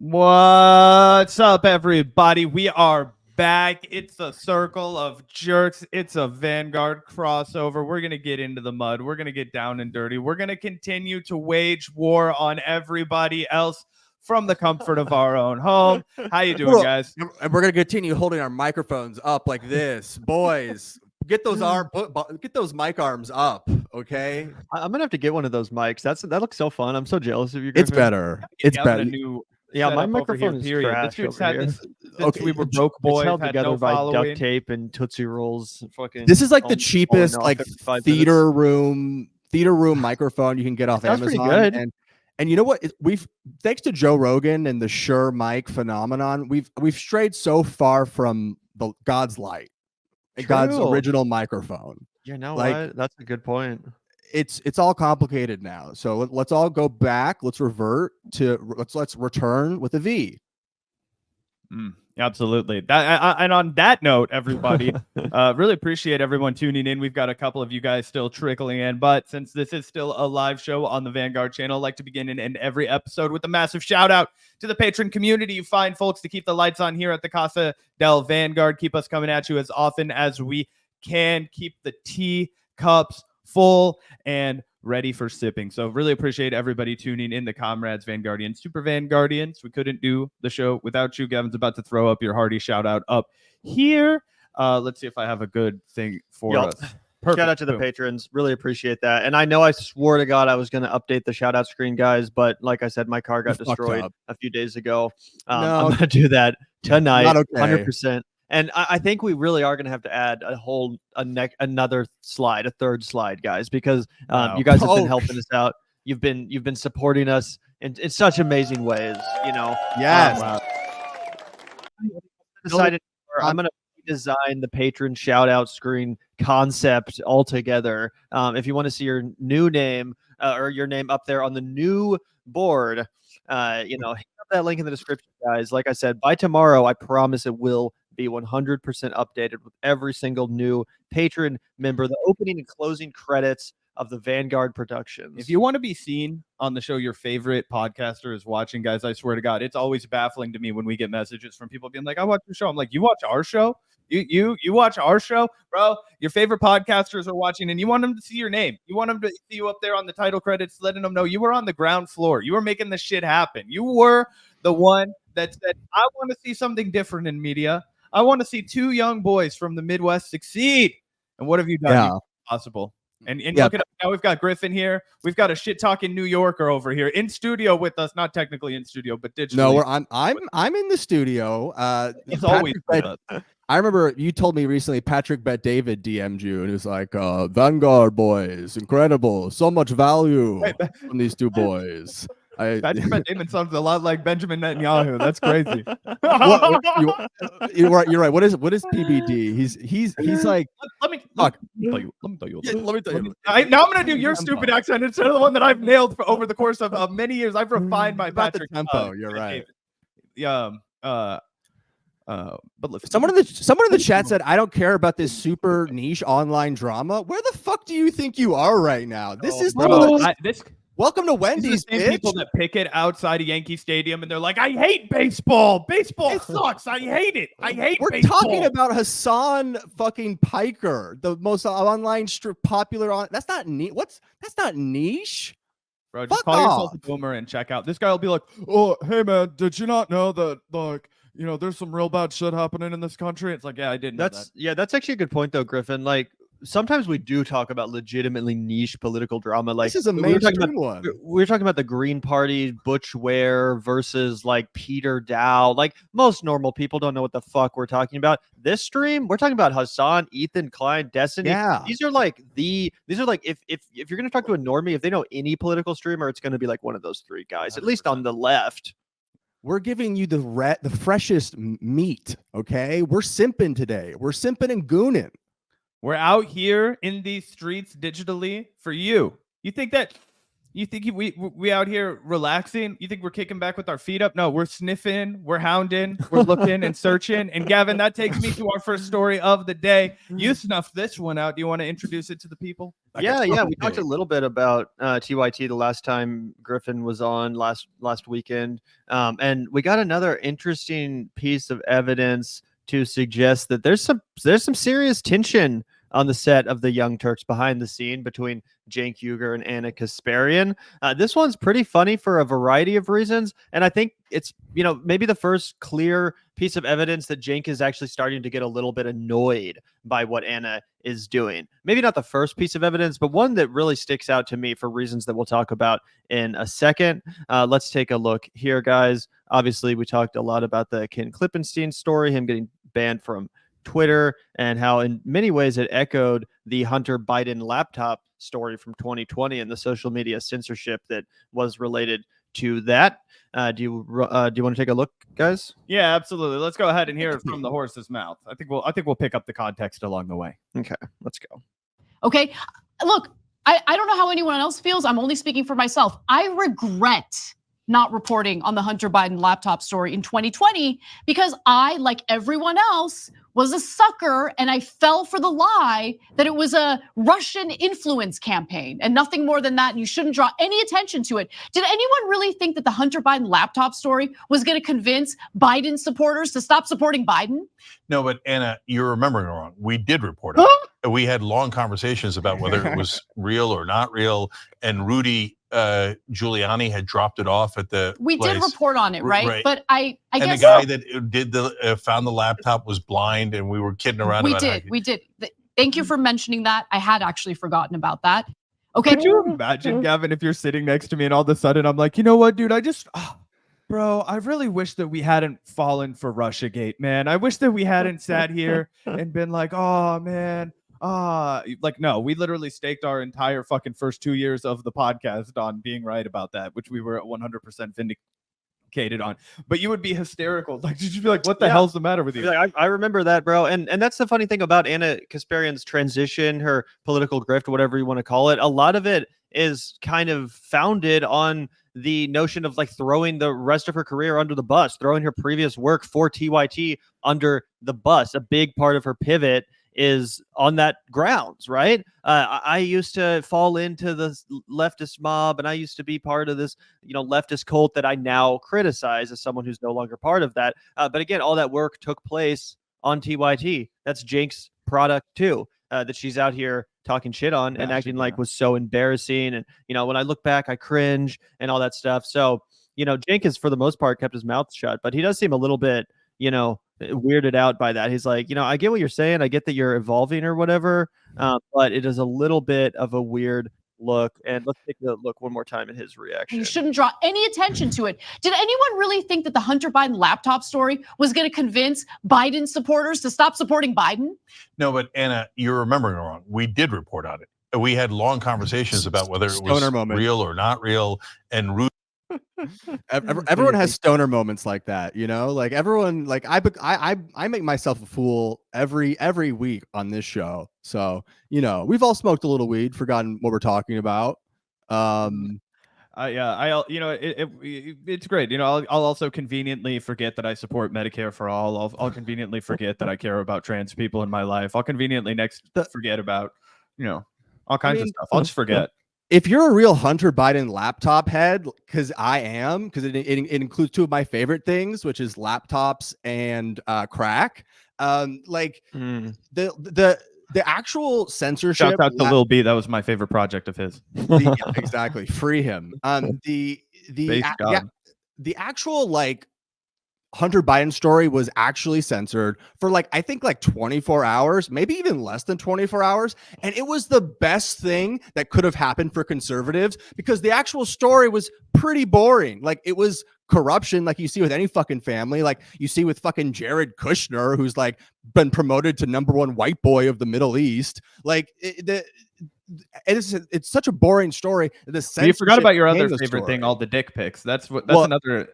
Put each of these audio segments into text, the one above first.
What's up, everybody? We are back. It's a circle of jerks. It's a Vanguard crossover. We're going to get into the mud. We're going to get down and dirty. We're going to continue to wage war on everybody else from the comfort of our own home. How you doing, guys? And we're going to continue holding our microphones up like this. Boys, get those mic arms up, okay? I'm gonna have to get one of those mics. That looks so fun. I'm so jealous of you guys. It's better. It's better. Yeah, my microphone is trash. This dude's over had here. this since we were broke boys. It's held had together no by following. duct tape and Tootsie Rolls. Fucking. This is like the falling cheapest off like every 5 theater minutes. room microphone you can get off Sounds Amazon. pretty good. And you know what? We've thanks to Joe Rogan and the Shure mic phenomenon, we've strayed so far from the God's light, and God's True. original microphone. You know Like- what? That's a good point. It's all complicated now. So let's all go back. Let's revert to let's return with a V. Absolutely. And on that note, everybody, really appreciate everyone tuning in. We've got a couple of you guys still trickling in, but since this is still a live show on the Vanguard channel, I'd like to begin and end every episode with a massive shout out to the patron community. You fine folks to keep the lights on here at the Casa del Vanguard. Keep us coming at you as often as we can. Keep the tea cups full and ready for sipping. So really appreciate everybody tuning in, the comrades, Vanguardians, Super Vanguardians. We couldn't do the show without you. Gavin's about to throw up your hearty shout out up here. Let's see if I have a good thing for us. Perfect. Shout out to the Boom. patrons. Really appreciate that. And I know I swore to God I was going to update the shout out screen, guys, but like I said, my car got You fucked destroyed up. a few days ago. No. I'm going to do that tonight. Not okay. 100%. And I think we really are going to have to add another slide, a third slide, guys, because Wow. you guys have been Oh. helping us out. You've been supporting us in such amazing ways, you know. Yes. Wow. Decided I'm going to design the patron shout out screen concept altogether. If you want to see your new name or your name up there on the new board, hit up that link in the description, guys. Like I said, by tomorrow, I promise it will be 100% updated with every single new patron member, the opening and closing credits of the Vanguard Productions. If you want to be seen on the show your favorite podcaster is watching, guys, I swear to God, it's always baffling to me when we get messages from people being like, I watch your show. I'm like, you watch our show? You watch our show? Bro, your favorite podcasters are watching and you want them to see your name. You want them to see you up there on the title credits, letting them know you were on the ground floor. You were making this shit happen. You were the one that said, I want to see something different in media. I want to see two young boys from the Midwest succeed. And what have you done? Yeah. You made it possible. And Yeah. look at now, we've got Griffin here. We've got a shit talking New Yorker over here in studio with us, not technically in studio, but digitally. No, I'm in the studio. He's Patrick always with Bet- us. I remember you told me recently Patrick Bet David DM'd you and he was like, Vanguard boys, incredible, so much value Wait, from these two boys. Patrick Bet Damon sounds a lot like Benjamin Netanyahu. That's crazy. You're right. What is PBD? He's like, let me fuck. tell you. Let me tell you. Yeah, let me tell you. Now I'm gonna do your stupid accent instead of the one that I've nailed for over the course of many years. I've refined my About the Patrick tempo, you're right. Yeah. But listen, Someone in the chat said, I don't care about this super niche online drama. Where the fuck do you think you are right now? This is welcome to These Wendy's, are the same bitch. people that picket outside a Yankee Stadium and they're like, I hate baseball. Baseball sucks. I hate it. I hate We're baseball. talking about Hasan fucking Piker, the most online popular on. That's not niche. That's not niche. Bro, just Fuck call yourself off. a boomer and check out. This guy will be like, oh, hey, man, did you not know that, like, there's some real bad shit happening in this country? It's like, yeah, I didn't know that. That's actually a good point though, Griffin. Like sometimes we do talk about legitimately niche political drama. Like This is a we were talking mainstream about- one. we were talking about the Green Party, Butch Ware versus like Peter Dow. Like most normal people don't know what the fuck we're talking about. This stream, we're talking about Hasan, Ethan Klein, Destiny. Yeah. These are like if you're gonna talk to a normie, if they know any political streamer, it's gonna be like one of those three guys, at least on the left. We're giving you the freshest meat. Okay, we're simping today. We're simping and gooning. We're out here in these streets digitally for you. You think that You think we out here relaxing? You think we're kicking back with our feet up? No, we're sniffing, we're hounding, we're looking and searching. And Gavin, that takes me to our first story of the day. You snuffed this one out. Do you want to introduce it to the people? Yeah. We talked a little bit about TYT the last time Griffin was on last weekend, and we got another interesting piece of evidence to suggest that there's some serious tension on the set of the Young Turks behind the scene between Cenk Uygur and Ana Kasparian. This one's pretty funny for a variety of reasons, and I think it's maybe the first clear piece of evidence that Cenk is actually starting to get a little bit annoyed by what Ana is doing. Maybe not the first piece of evidence, but one that really sticks out to me for reasons that we'll talk about in a second. Let's take a look here, guys. Obviously, we talked a lot about the Ken Klippenstein story, him getting banned from Twitter, and how in many ways it echoed the Hunter Biden laptop story from 2020 and the social media censorship that was related to that. Do you want to take a look, guys? Yeah, absolutely. Let's go ahead and hear it from the horse's mouth. I think we'll pick up the context along the way. Okay, let's go. Okay, look, I don't know how anyone else feels. I'm only speaking for myself. I regret not reporting on the Hunter Biden laptop story in 2020 because I, like everyone else, was a sucker and I fell for the lie that it was a Russian influence campaign and nothing more than that, and you shouldn't draw any attention to it. Did anyone really think that the Hunter Biden laptop story was going to convince Biden supporters to stop supporting Biden? No, but Anna, you're remembering wrong. We did report on it. We had long conversations about whether it was real or not real, and Rudy Giuliani had dropped it off at the We place. did report on it, right? But I and guess the guy that did found the laptop was blind, and we were kidding around. We did. Thank you for mentioning that. I had actually forgotten about that. Okay. Could you imagine, Gavin, if you're sitting next to me and all of a sudden I'm like, you know what, dude? Bro, I really wish that we hadn't fallen for Russiagate, man. I wish that we hadn't sat here and been like, oh man. No, we literally staked our entire fucking first 2 years of the podcast on being right about that, which we were 100% vindicated on. But you would be hysterical. Like, did you be like, what the hell's the matter with you? Like, I remember that, bro. And that's the funny thing about Ana Kasparian's transition, her political grift, whatever you want to call it. A lot of it is kind of founded on the notion of like throwing the rest of her career under the bus, throwing her previous work for TYT under the bus. A big part of her pivot is on that grounds, right? I used to fall into the leftist mob, and I used to be part of this, leftist cult that I now criticize as someone who's no longer part of that. But again, all that work took place on TYT. That's Cenk's product too, that she's out here talking shit on and acting like was so embarrassing. And, when I look back, I cringe and all that stuff. So, Cenk has for the most part kept his mouth shut, but he does seem a little bit, weirded out by that. He's like, I get what you're saying. I get that you're evolving or whatever, but it is a little bit of a weird look. And let's take a look one more time at his reaction. You shouldn't draw any attention to it. Did anyone really think that the Hunter Biden laptop story was going to convince Biden supporters to stop supporting Biden? No, but Anna, you're remembering wrong. We did report on it. We had long conversations about whether it was real or not real, and Rudy. Everyone has stoner moments like that, like everyone, like I make myself a fool every week on this show. So, we've all smoked a little weed, forgotten what we're talking about. It's great. I'll also conveniently forget that I support Medicare for all. I'll conveniently forget that I care about trans people in my life. I'll conveniently forget about, all kinds of stuff. I'll just forget. If you're a real Hunter Biden laptop head, because I am, because it includes two of my favorite things, which is laptops and crack. The actual censorship. Shout out to Lil B. That was my favorite project of his. Exactly. Free him. The actual Hunter Biden story was actually censored for I think 24 hours, maybe even less than 24 hours. And it was the best thing that could have happened for conservatives because the actual story was pretty boring. It was corruption, like you see with any fucking family, like you see with fucking Jared Kushner, who's been promoted to #1 white boy of the Middle East. It's such a boring story. You forgot about your other favorite thing, all the dick pics. That's another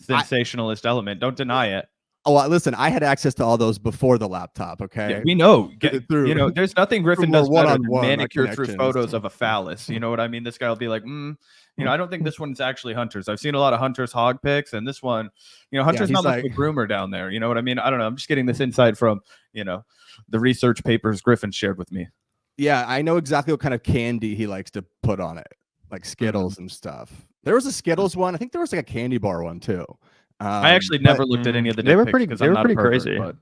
sensationalist element. Don't deny it. Oh, listen, I had access to all those before the laptop. Okay, Yeah, we know. Through- You know, there's nothing Griffin more does better than one-on-one, manicure through connections. photos of a phallus. You know what I mean? This guy will be like, you know, I don't think this one's actually Hunter's. I've seen a lot of Hunter's hog pics, and this one, you know, Hunter's he's not much of like- a groomer down there. You know what I mean? I don't know. I'm just getting this insight from, you know, the research papers Griffin shared with me. Yeah, I know exactly what kind of candy he likes to put on it, like Skittles and stuff. There was a Skittles one. I think there was like a candy bar one too. I actually never looked at any of the. They were dick pics pretty. 'cause They I'm were not a pretty pervert, crazy. but-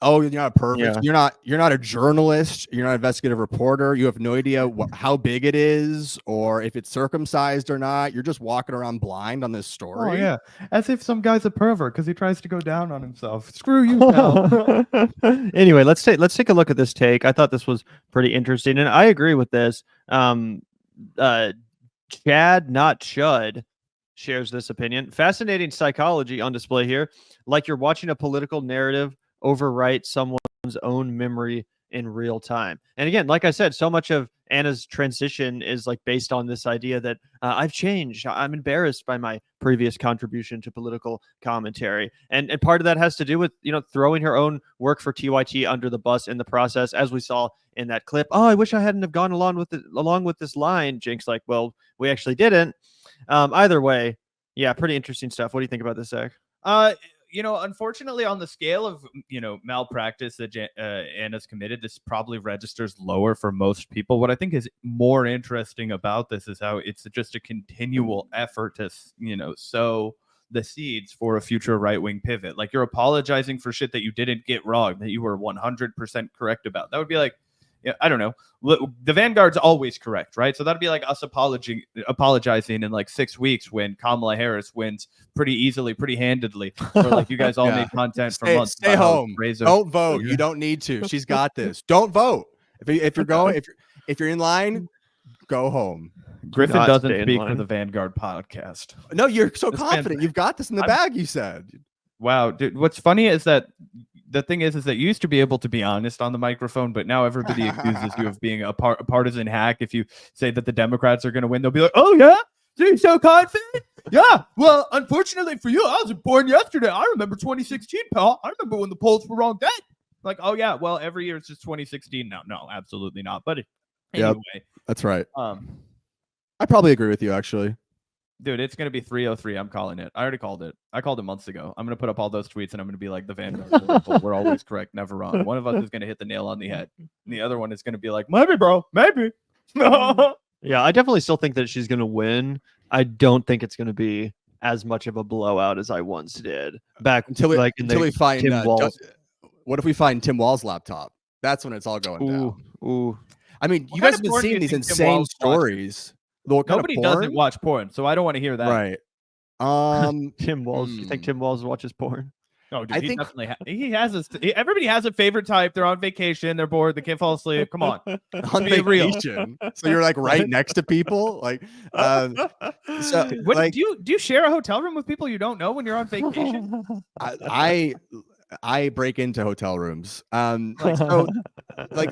Oh, you're not perfect. Yeah. You're not a journalist. You're not an investigative reporter. You have no idea how big it is or if it's circumcised or not. You're just walking around blind on this story. Oh yeah, as if some guy's a pervert because he tries to go down on himself. Screw you, pal. Anyway, let's take a look at this take. I thought this was pretty interesting, and I agree with this. Chad, not Chud, shares this opinion. Fascinating psychology on display here, like you're watching a political narrative overwrite someone's own memory in real time. And again, like I said, so much of Anna's transition is like based on this idea that I've changed. I'm embarrassed by my previous contribution to political commentary, and part of that has to do with, you know, throwing her own work for TYT under the bus in the process, as we saw in that clip. Oh, I wish I hadn't have gone along with this line. Jinx like, well, we actually didn't. Either way, yeah, pretty interesting stuff. What do you think about this, Zach? You know, unfortunately, on the scale of, you know, malpractice that Anna's committed, this probably registers lower for most people. What I think is more interesting about this is how it's just a continual effort to, you know, sow the seeds for a future right-wing pivot. Like, you're apologizing for shit that you didn't get wrong, that you were 100% correct about. That would be like, yeah, I don't know. The Vanguard's always correct, right? So that'd be like us apologizing in like 6 weeks when Kamala Harris wins pretty easily, pretty handedly. Or like you guys all made content for months. Stay about how home. Razor- Don't vote. You don't need to. She's got this. Don't vote. If you're in line, go home. Griffin not doesn't stay in speak for line. the Vanguard podcast. No, you're so This confident. You've got this in the bag. You said. Wow, dude. What's funny is that the thing is that you used to be able to be honest on the microphone, but now everybody accuses you of being a partisan hack. If you say that the Democrats are going to win, they'll be like, "Oh yeah, you're so confident." Yeah. Well, unfortunately for you, I was born yesterday. I remember 2016, pal. I remember when the polls were wrong then. Like, oh yeah, well, every year it's just 2016 now. No, absolutely not. But anyway, That's right. I probably agree with you, actually. dude, it's going to be 303. I'm calling it. I already called it. I called it months ago. I'm going to put up all those tweets and I'm going to be like, the Vanguard, we're always correct, never wrong. One of us is going to hit the nail on the head. And the other one is going to be like, maybe, bro, maybe. Yeah, I definitely still think that she's going to win. I don't think it's going to be as much of a blowout as I once did back Until we find Tim Walz. what if we find Tim Walz' laptop? That's when it's all going down. Ooh. I mean, What you kind guys of have been porn do seeing you these think Tim insane Walz watches? stories. What kind of Nobody doesn't porn? watch porn, so I don't want to hear that. Right. Tim Walz. You think Tim Walz watches porn? No, dude, I he think- definitely he has his. Everybody has a favorite type. They're on vacation. They're bored. They can't fall asleep. Come on. On Be real. vacation. So you're like right next to people, like. So What, like do you share a hotel room with people you don't know when you're on vacation? I break into hotel rooms. Like so, like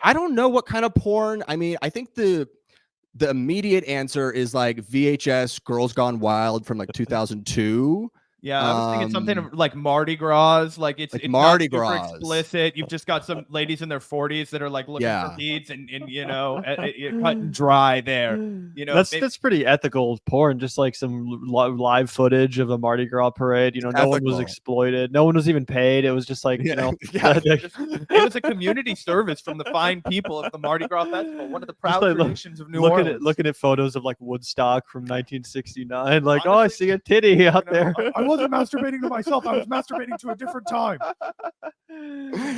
I don't know what kind of porn. I mean, I think the immediate answer is like VHS Girls Gone Wild from like 2002. Yeah, I was thinking something like Mardi Gras. Like it's Mardi not super Gras. explicit. You've just got some ladies in their 40s that are like looking Yeah. for deeds and you know cut and dry there. You know, That's pretty ethical porn. Just like some live footage of a Mardi Gras parade. You know, no one was Ethical. exploited. No one was even paid. It was just like, you know, it was a community service from the fine people of the Mardi Gras Festival, one of the proud like, traditions of New Orleans. looking at photos of like Woodstock from 1969. Like, oh, I Honestly, see a titty out You know, there. I wasn't masturbating to myself. I was masturbating to a different time.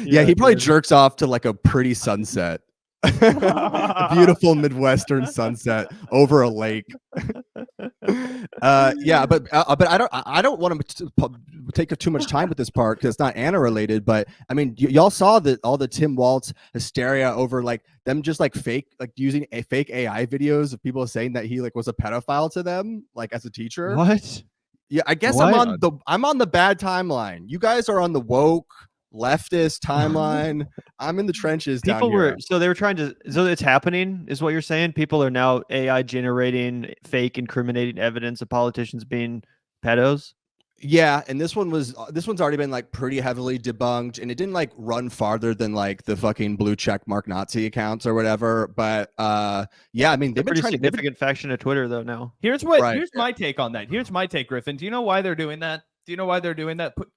Yeah, he probably dude. jerks off to like a pretty sunset. A beautiful Midwestern sunset over a lake. Yeah, but I don't want to take too much time with this part because it's not Anna related. But I mean, y'all saw that all the Tim Walz hysteria over like them just like using fake AI videos of people saying that he like was a pedophile to them, like as a teacher. What? Yeah, I guess What? I'm on the bad timeline. You guys are on the woke leftist timeline. I'm in the trenches down here. So it's happening, is what you're saying? People are now AI generating fake incriminating evidence of politicians being pedos? Yeah, and this one's already been like pretty heavily debunked, and it didn't like run farther than like the fucking blue check mark Nazi accounts or whatever. But yeah, I mean they've been Pretty trying significant faction of Twitter though now. Here's what. Right, Here's my take on that. Here's my take, Griffin. Do you know why they're doing that? Do you know why they're doing that? Put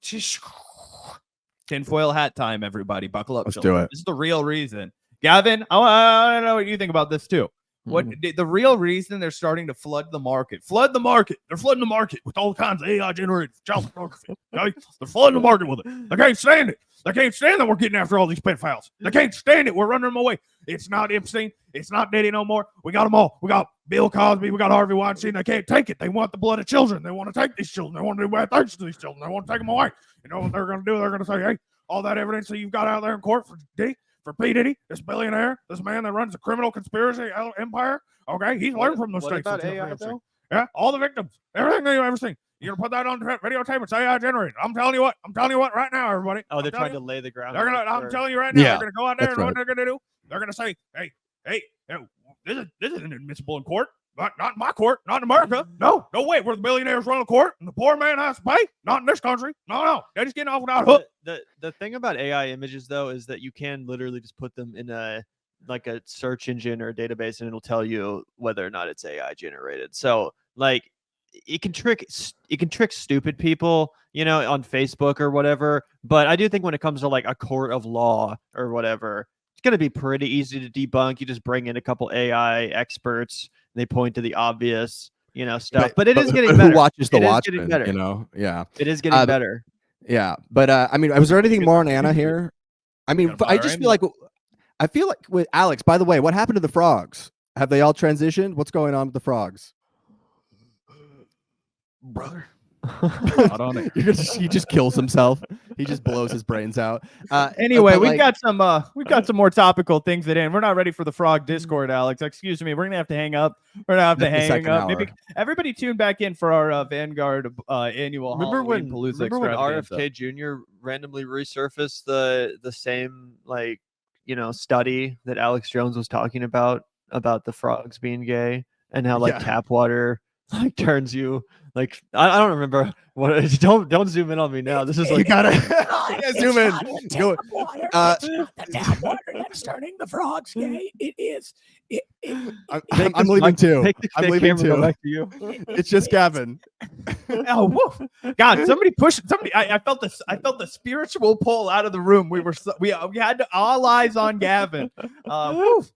tinfoil hat time, everybody. Buckle up. Let's children. do it. This is the real reason. Gavin, I want to know what you think about this too. What the real reason they're starting to flood the market? Flood the market. They're flooding the market with all kinds of AI generated child pornography. Okay? They're flooding the market with it. They can't stand it. They can't stand that we're getting after all these pedophiles. They can't stand it. We're running them away. It's not Epstein. It's not Diddy no more. We got them all. We got Bill Cosby. We got Harvey Weinstein. They can't take it. They want the blood of children. They want to take these children. They want to do bad things to these children. They want to take them away. You know what they're going to do? They're going to say, hey, all that evidence that you've got out there in court for Diddy, for P. Diddy, this billionaire, this man that runs a criminal conspiracy empire, okay, he's learned from those states. What about AI though? Yeah, all the victims, everything that you've ever seen. You're gonna put that on videotape. It's AI generated. I'm telling you what right now, everybody. Oh, they're trying to lay the ground. I'm telling you right now, Yeah, they're gonna go out there and that's what they're gonna do? They're gonna say, hey, this isn't admissible in court. Not in my court, not in America. No way. Where the billionaires run the court and the poor man has to pay. Not in this country. No. They're just getting off without a hook. The thing about AI images though is that you can literally just put them in a search engine or a database and it'll tell you whether or not it's AI generated. So like it can trick stupid people, you know, on Facebook or whatever. But I do think when it comes to like a court of law or whatever, it's going to be pretty easy to debunk. You just bring in a couple AI experts. They point to the obvious, you know, stuff. But it is getting better. Who watches the It is Watchmen? getting better. You know, yeah, it is getting better. yeah. But I mean, was there anything more on Anna here? I mean, I just feel like with Alex. By the way, what happened to the frogs? Have they all transitioned? What's going on with the frogs? Brother. Not on it. He just kills himself. He just blows his brains out. Anyway, but, we've got some more topical things at end. We're not ready for the frog Discord, Alex. Excuse me. We're gonna have to hang up. We're gonna have to hang up. Maybe everybody tune back in for our Vanguard annual. Remember when extravaganza. RFK Jr. randomly resurfaced the same like, you know, study that Alex Jones was talking about the frogs being gay and how like tap water like turns you like I don't remember what don't zoom in on me now. This is like you gotta zoom in. Go. The tap water that's turning the frogs gay. It is. I'm leaving too. I'm leaving too. Go back to you. It's just Gavin. Oh, woof. God! Somebody pushed. Somebody. I felt this. I felt the spiritual pull out of the room. We had all eyes on Gavin. Woof.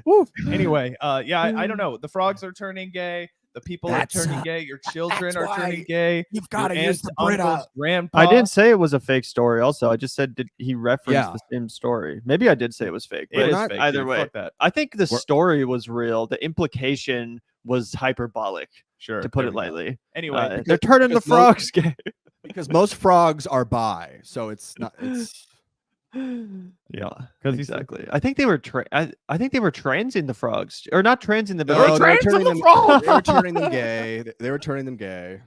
Woof. Anyway. Yeah. I don't know. The frogs are turning gay. The people are turning gay. Your children are turning gay. You've got to use the Brita. Grandpa. I didn't say it was a fake story. Also, I just said did he referenced the same story. Maybe I did say it was fake. But It is fake, either dude. way, Fuck that. I think the story was real. The implication was hyperbolic, Sure. to put there it we go. lightly. Anyway, They're turning the frogs gay. Because most frogs are bi, so it's not. It's Yeah, because exactly. I think they were I think they were transing the frogs, or not transing them, but no, like, they were trans turning the them. frogs! They were turning them gay. They were turning them gay.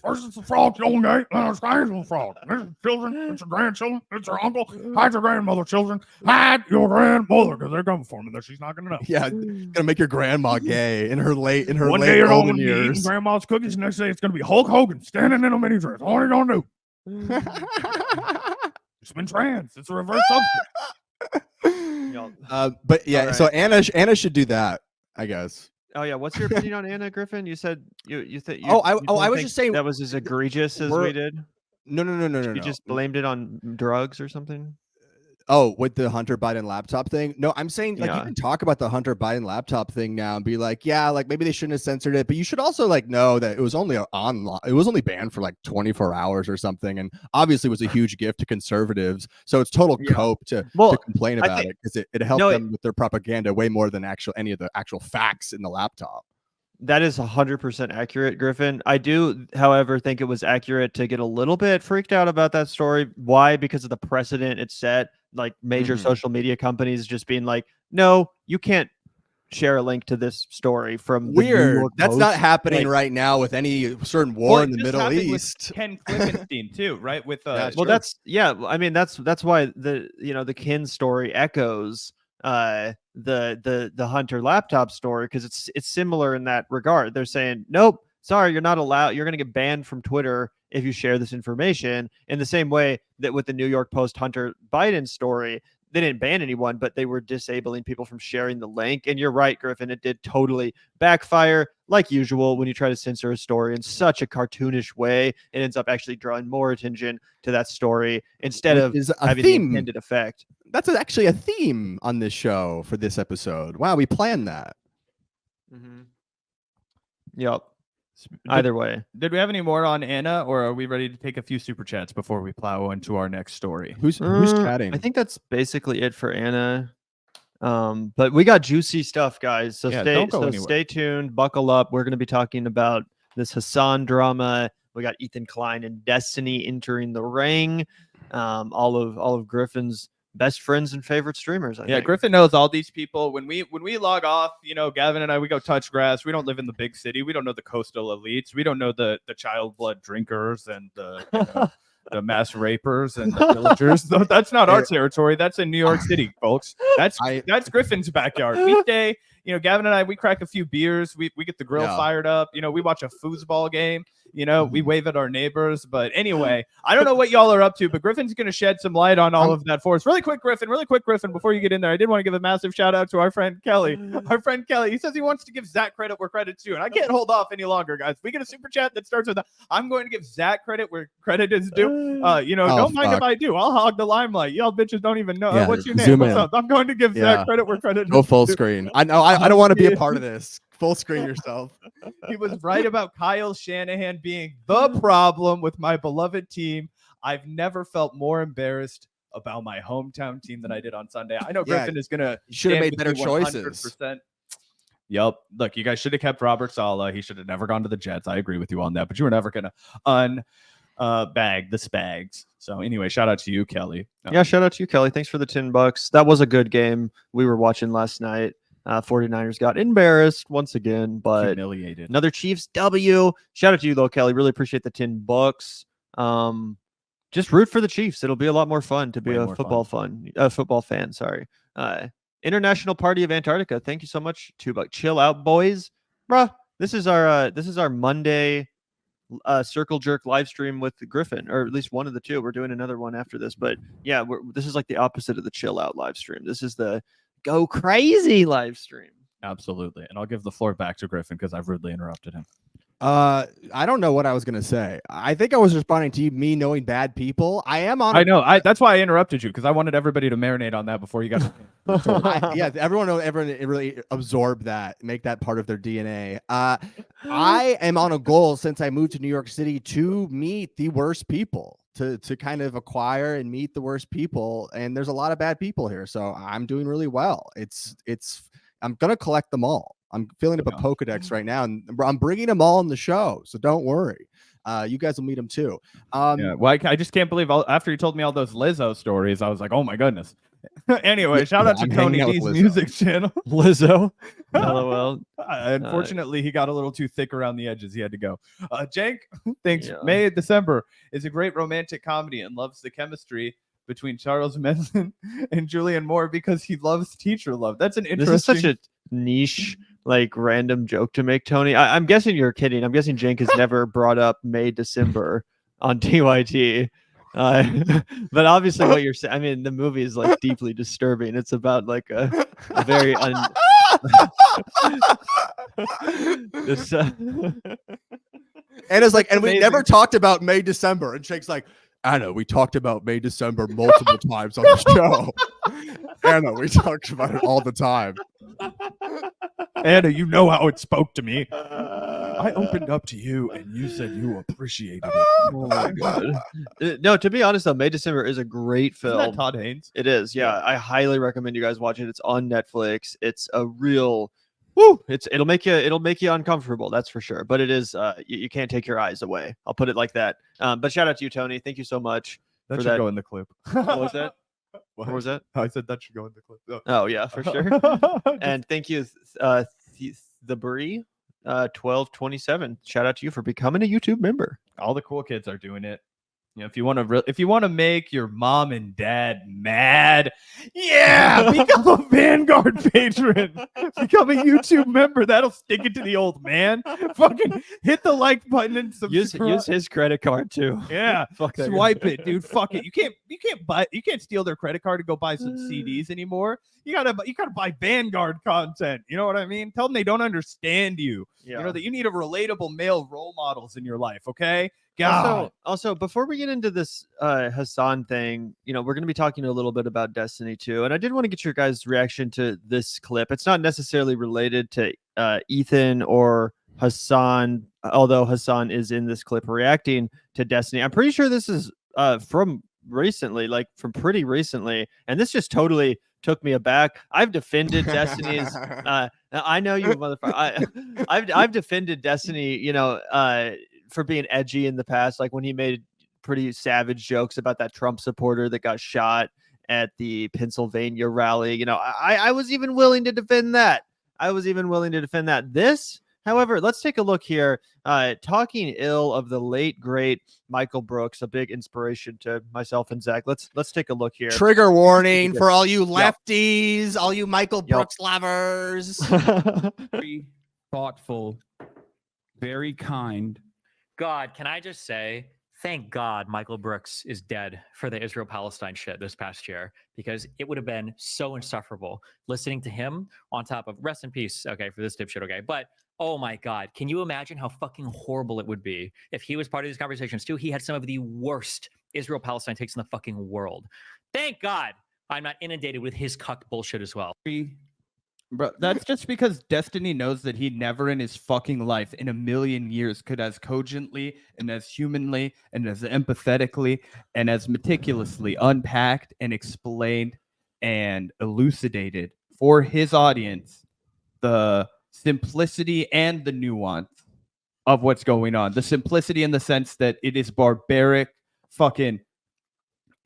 first it's the frogs going gay, then it's the frog. It's your children, it's your grandchildren, it's your uncle. Hide your grandmother, children. Hide your grandmother, because they're coming for me. That she's not gonna know. Yeah, gonna make your grandma gay in her late One day you're gonna be eating grandma's cookies. Next day it's gonna be Hulk Hogan standing in a mini dress. All you're gonna do. It's been trans. It's a reverse subject. But yeah, All so Anna should do that, I guess. Oh yeah, what's your opinion on Anna Griffin? You said you think. I was just saying that was as egregious as we did. No. You just blamed it on drugs or something. Oh, with the Hunter Biden laptop thing? No, I'm saying like you Yeah. can talk about the Hunter Biden laptop thing now and be like, yeah, like maybe they shouldn't have censored it, but you should also like know that it was only online. It was only banned for like 24 hours or something, and obviously was a huge gift to conservatives. So it's total cope to complain about it because it helped them with their propaganda way more than any of the actual facts in the laptop. That is 100% accurate, Griffin. I do, however, think it was accurate to get a little bit freaked out about that story. Why? Because of the precedent it set. Like major social media companies just being like, no, you can't share a link to this story from the New York That's Post. not happening right now with any certain war in the Middle East. Ken Klippenstein too, right? With Yeah, Well, I mean, that's why the Kin story echoes the Hunter laptop story, because it's similar in that regard. They're saying, nope, sorry, you're not allowed. You're going to get banned from Twitter if you share this information. In the same way that with the New York Post Hunter Biden story, they didn't ban anyone, but they were disabling people from sharing the link. And you're right, Griffin, it did totally backfire. Like usual, when you try to censor a story in such a cartoonish way, it ends up actually drawing more attention to that story instead Which of is a having the theme. intended effect. That's actually a theme on this show for this episode. Wow, we planned that. Yep. Either way. Did we have any more on Anna, or are we ready to take a few super chats before we plow into our next story? Who's chatting? I think that's basically it for Anna. But we got juicy stuff, guys. So Yeah, don't go anywhere. stay tuned, buckle up. We're going to be talking about this Hasan drama. We got Ethan Klein and Destiny entering the ring. All of Griffin's best friends and favorite streamers. I think. Griffin knows all these people. When we log off, Gavin and I, we go touch grass. We don't live in the big city. We don't know the coastal elites. We don't know the child blood drinkers and the the mass rapers and the villagers. That's not our territory. That's in New York City, folks. That's Griffin's backyard. Weekday, Gavin and I, we crack a few beers. We get the grill fired up. We watch a foosball game. We wave at our neighbors. But anyway, I don't know what y'all are up to, but Griffin's going to shed some light on all of that for us. Really quick, Griffin, before you get in there, I did want to give a massive shout out to our friend Kelly. He says he wants to give Zach credit where credit's due. And I can't hold off any longer, guys. We get a super chat that starts with I'm going to give Zach credit where credit is due. Don't mind if I do. I'll hog the limelight. Y'all bitches don't even know. What's your name? What's up? I'm going to give Zach credit where credit is due. Go full screen. I know. I don't want to be a part of this. Full screen yourself. He was right about Kyle Shanahan being the problem with my beloved team. I've never felt more embarrassed about my hometown team than I did on Sunday. I know Griffin is going to should have made better choices. Yep. Look, you guys should have kept Robert Saleh. He should have never gone to the Jets. I agree with you on that, but you were never going to bag the Spags. So anyway, shout out to you, Kelly. Yeah, shout out to you, Kelly. Thanks for the $10. That was a good game we were watching last night. 49ers got embarrassed once again, but humiliated. Another Chiefs W. Shout out to you though, Kelly. Really appreciate the $10. Just root for the Chiefs. It'll be a lot more fun to be a football fan. Sorry. International Party of Antarctica. Thank you so much. $2. Chill out, boys. Bruh. This is our Monday circle jerk live stream with Griffin, or at least one of the two. We're doing another one after this, but yeah, this is like the opposite of the chill out live stream. This is the go crazy live stream. Absolutely. And I'll give the floor back to Griffin because I've rudely interrupted him. I don't know what I was going to say. I think I was responding to me knowing bad people. I know. That's why I interrupted you, because I wanted everybody to marinate on that before you got everyone really absorb that, make that part of their DNA. I am on a goal since I moved to New York City to meet the worst people, to kind of acquire and meet the worst people. And there's a lot of bad people here. So I'm doing really well. I'm going to collect them all. I'm filling up a Pokedex right now, and I'm bringing them all on the show, so don't worry. You guys will meet them too. Well, I just can't believe after you told me all those Lizzo stories, I was like, oh my goodness. Anyway, shout out to Tony D's music channel. Lizzo. LOL. Unfortunately, he got a little too thick around the edges. He had to go. Jank thinks May December is a great romantic comedy and loves the chemistry between Charles Manson and Julianne Moore because he loves teacher love. That's an interesting. This is such a niche, random joke to make, Tony. I'm guessing you're kidding. I'm guessing Jank has never brought up May December on TYT. But obviously what you're saying, I mean, the movie is deeply disturbing. It's about a very this, and it's and we never talked about May December, and Shake's like, Anna, we talked about May December multiple times on the show. Anna, we talked about it all the time. Anna, you know how it spoke to me. I opened up to you, and you said you appreciated it. Oh my god! No, to be honest, though, May December is a great film. Isn't that Todd Haynes? It is. Yeah, I highly recommend you guys watch it. It's on Netflix. It's a real. Woo! It'll make you uncomfortable. That's for sure. But it is. You can't take your eyes away. I'll put it like that. But shout out to you, Tony. Thank you so much. That should go in the clip. What was that? What was that? I said that should go in the clip. Oh yeah, for sure. And thank you, the Brie 1227. Shout out to you for becoming a YouTube member. All the cool kids are doing it. You know, if you want to make your mom and dad mad, yeah, become a Vanguard patron, become a YouTube member. That'll stick it to the old man. Fucking hit the like button and subscribe. Use his credit card too. Yeah, Fuck that guy. swipe it, dude. Fuck it. You can't steal their credit card to go buy some CDs anymore. You gotta buy Vanguard content. You know what I mean? Tell them they don't understand you. Yeah. You know that you need a relatable male role models in your life. Okay. God. Also, before we get into this Hasan thing, you know, we're going to be talking a little bit about Destiny too, and I did want to get your guys' reaction to this clip. It's not necessarily related to Ethan or Hasan, although Hasan is in this clip reacting to Destiny. I'm pretty sure this is from recently, like from pretty recently, and this just totally took me aback. I've defended Destiny's. I know you, motherfucker. I've defended Destiny, you know, for being edgy in the past, like when he made pretty savage jokes about that Trump supporter that got shot at the Pennsylvania rally. You know, I was even willing to defend that. This, however, let's take a look here. Talking ill of the late great Michael Brooks, a big inspiration to myself and Zach. Let's take a look here. Trigger warning for all you lefties, all you Michael Brooks lovers. Very thoughtful, very kind. God, can I just say, thank God Michael Brooks is dead for the Israel-Palestine shit this past year, because it would have been so insufferable listening to him on top of, rest in peace, okay, for this dipshit, okay, but oh my God, can you imagine how fucking horrible it would be if he was part of these conversations too? He had some of the worst Israel-Palestine takes in the fucking world. Thank God I'm not inundated with his cuck bullshit as well. Bro, that's just because Destiny knows that he never in his fucking life in a million years could as cogently and as humanly and as empathetically and as meticulously unpacked and explained and elucidated for his audience the simplicity and the nuance of what's going on. The simplicity in the sense that it is barbaric, fucking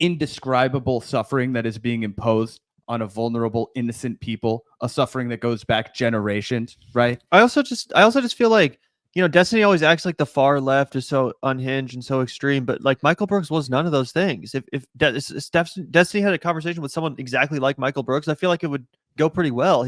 indescribable suffering that is being imposed on a vulnerable, innocent people, a suffering that goes back generations, right? I also just feel like, you know, Destiny always acts like the far left is so unhinged and so extreme, but like Michael Brooks was none of those things. If Destiny had a conversation with someone exactly like Michael Brooks, I feel like it would go pretty well.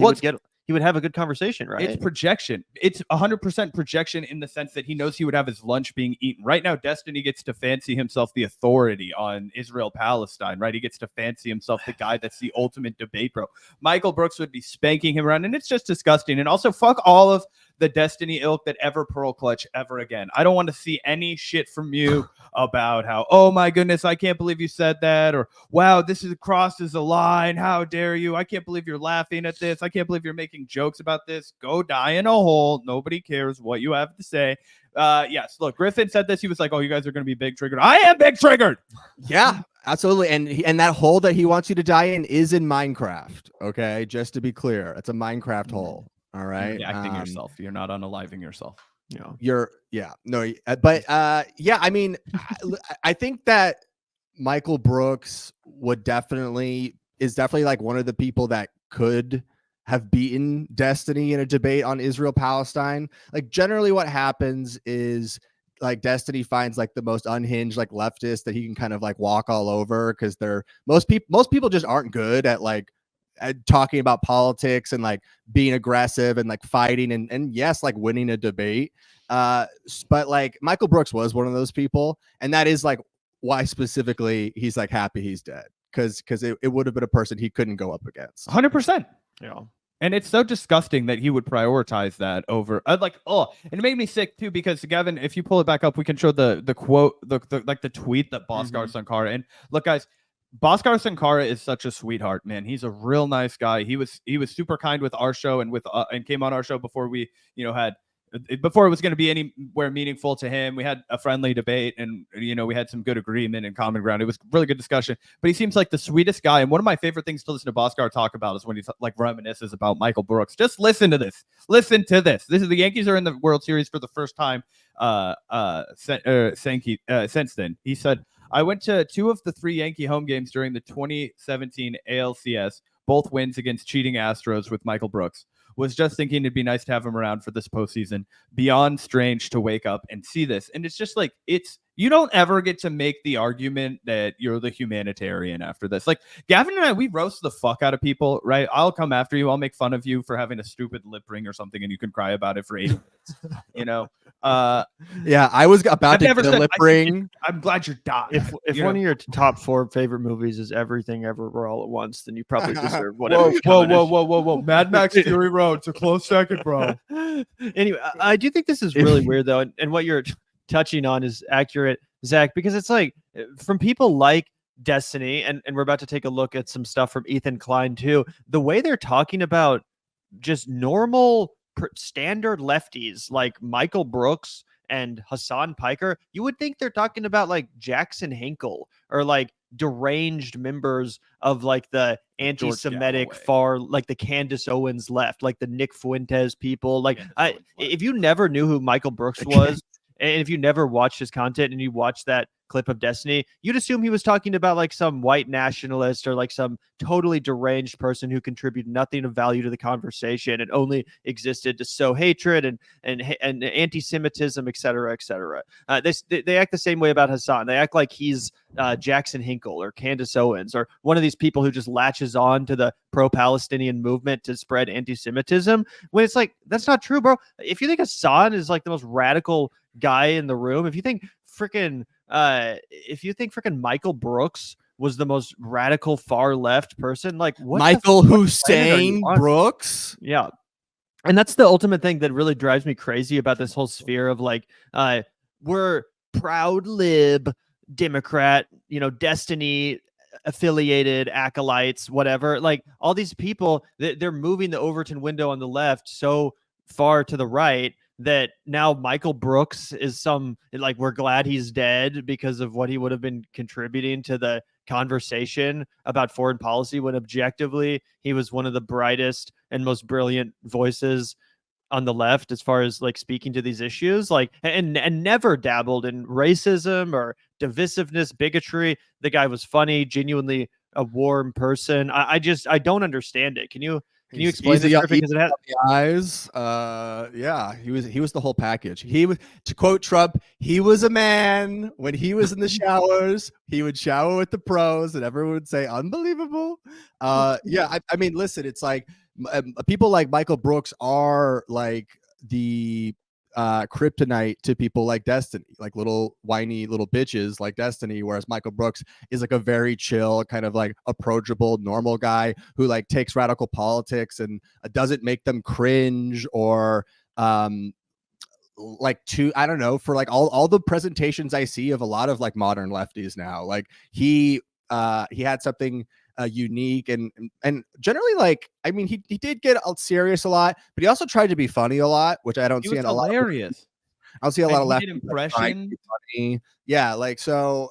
He would have a good conversation, right? It's projection. It's 100% projection in the sense that he knows he would have his lunch being eaten. Right now, Destiny gets to fancy himself the authority on Israel-Palestine, right? He gets to fancy himself the guy that's the ultimate debate bro. Michael Brooks would be spanking him around, and it's just disgusting. And also, fuck all of the Destiny ilk that ever pearl clutch ever again. I don't want to see any shit from you about how, oh my goodness, I can't believe you said that, or wow, this is crosses a line. How dare you? I can't believe you're laughing at this. I can't believe you're making jokes about this. Go die in a hole. Nobody cares what you have to say. Yes, look, Griffin said this. He was like, oh, you guys are going to be big triggered. I am big triggered. Yeah, absolutely. And that hole that he wants you to die in is in Minecraft. Okay, just to be clear, it's a Minecraft hole. All right, You're acting yourself. You're not unaliving yourself. You know, I mean, I think that Michael Brooks is definitely like one of the people that could have beaten Destiny in a debate on Israel-Palestine. Like generally what happens is like Destiny finds like the most unhinged like leftist that he can kind of like walk all over, because most people just aren't good at like talking about politics and like being aggressive and like fighting and yes, like winning a debate. But like Michael Brooks was one of those people, and that is like why specifically he's like happy he's dead, because it would have been a person he couldn't go up against. 100%. yeah. And it's so disgusting that he would prioritize that over and it made me sick too, because Gavin, if you pull it back up, we can show the quote, the tweet that Bhaskar Sankara. And look, guys, Bhaskar Sankara is such a sweetheart, man. He's a real nice guy. He was super kind with our show and came on our show before we, before it was going to be anywhere meaningful to him. We had a friendly debate, and we had some good agreement and common ground. It was really good discussion. But he seems like the sweetest guy. And one of my favorite things to listen to Bhaskar talk about is when he like reminisces about Michael Brooks. Just listen to this. Listen to this. This is the Yankees are in the World Series for the first time since then. He said, I went to 2 of the 3 Yankee home games during the 2017 ALCS, both wins against cheating Astros with Michael Brooks. Was just thinking it'd be nice to have him around for this postseason. Beyond strange to wake up and see this. And it's just like, it's You don't ever get to make the argument that you're the humanitarian after this. Like Gavin and I, we roast the fuck out of people, right? I'll come after you. I'll make fun of you for having a stupid lip ring or something, and you can cry about it for 8 minutes. You know? Yeah, I was about I've to never get a said lip I think ring. I'm glad you're dying. If You one know? of your top 4 favorite movies is Everything Everywhere All at Once, then you probably deserve Whoa, whatever. whoa. Mad Max Fury Road's a close second, bro. Anyway, I do think this is really weird though, and what you're touching on is accurate, Zach, because it's like from people like Destiny, and we're about to take a look at some stuff from Ethan Klein too. The way they're talking about just normal standard lefties like Michael Brooks and Hasan Piker, you would think they're talking about like Jackson Hinkle or like deranged members of like the anti-Semitic Galloway. far, like the Candace Owens left, like the Nick Fuentes people. Like Candace Owens left. if you never knew who Michael Brooks was, and if you never watched his content and you watched that clip of Destiny, you'd assume he was talking about like some white nationalist or like some totally deranged person who contributed nothing of value to the conversation and only existed to sow hatred and anti-Semitism, et cetera, et cetera. They act the same way about Hasan. They act like he's Jackson Hinkle or Candace Owens or one of these people who just latches on to the pro-Palestinian movement to spread anti-Semitism, when it's like, that's not true, bro. If you think Hasan is like the most radical guy in the room, if you think freaking Michael Brooks was the most radical far left person, like what Michael planet are Hussein you on? Brooks. Yeah. And that's the ultimate thing that really drives me crazy about this whole sphere of like, we're proud lib Democrat, Destiny affiliated acolytes, whatever. Like all these people, they're moving the Overton window on the left so far to the right that now Michael Brooks is like, we're glad he's dead because of what he would have been contributing to the conversation about foreign policy, when objectively he was one of the brightest and most brilliant voices on the left as far as like speaking to these issues, like and never dabbled in racism or divisiveness, bigotry. The guy was funny, genuinely a warm person. I don't understand it. Can you explain this? Because it has eyes. Yeah, he was the whole package. He was, to quote Trump, he was a man. When he was in the showers, he would shower with the pros, and everyone would say, "Unbelievable." Yeah, I mean, listen, it's like people like Michael Brooks are like the kryptonite to people like Destiny, like little whiny little bitches like Destiny, whereas Michael Brooks is like a very chill, kind of like approachable, normal guy who like takes radical politics and doesn't make them cringe or like I don't know, for like all the presentations I see of a lot of like modern lefties now, like he had something unique and generally, like, I mean, he did get serious a lot, but he also tried to be funny a lot, which I don't see in a lot. Hilarious. I don't see a lot of left impression. Yeah, like so.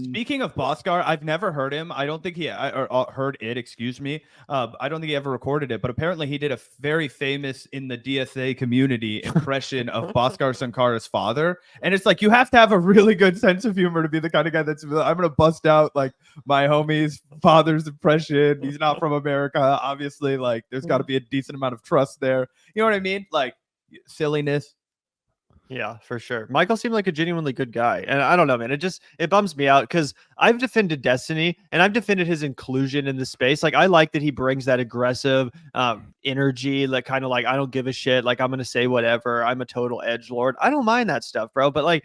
Speaking of Bhaskar, I've never heard him. I don't think he heard it. Excuse me. I don't think he ever recorded it, but apparently he did a very famous in the DSA community impression of Bhaskar Sankara's father. And it's like, you have to have a really good sense of humor to be the kind of guy that's, I'm gonna bust out like my homie's father's impression. He's not from America, obviously. Like, there's got to be a decent amount of trust there. You know what I mean? Like, silliness. Yeah, for sure. Michael seemed like a genuinely good guy. And I don't know, man. It bums me out because I've defended Destiny and I've defended his inclusion in the space. Like, I like that he brings that aggressive energy, like kind of like, I don't give a shit. Like, I'm going to say whatever. I'm a total edgelord. I don't mind that stuff, bro. But like,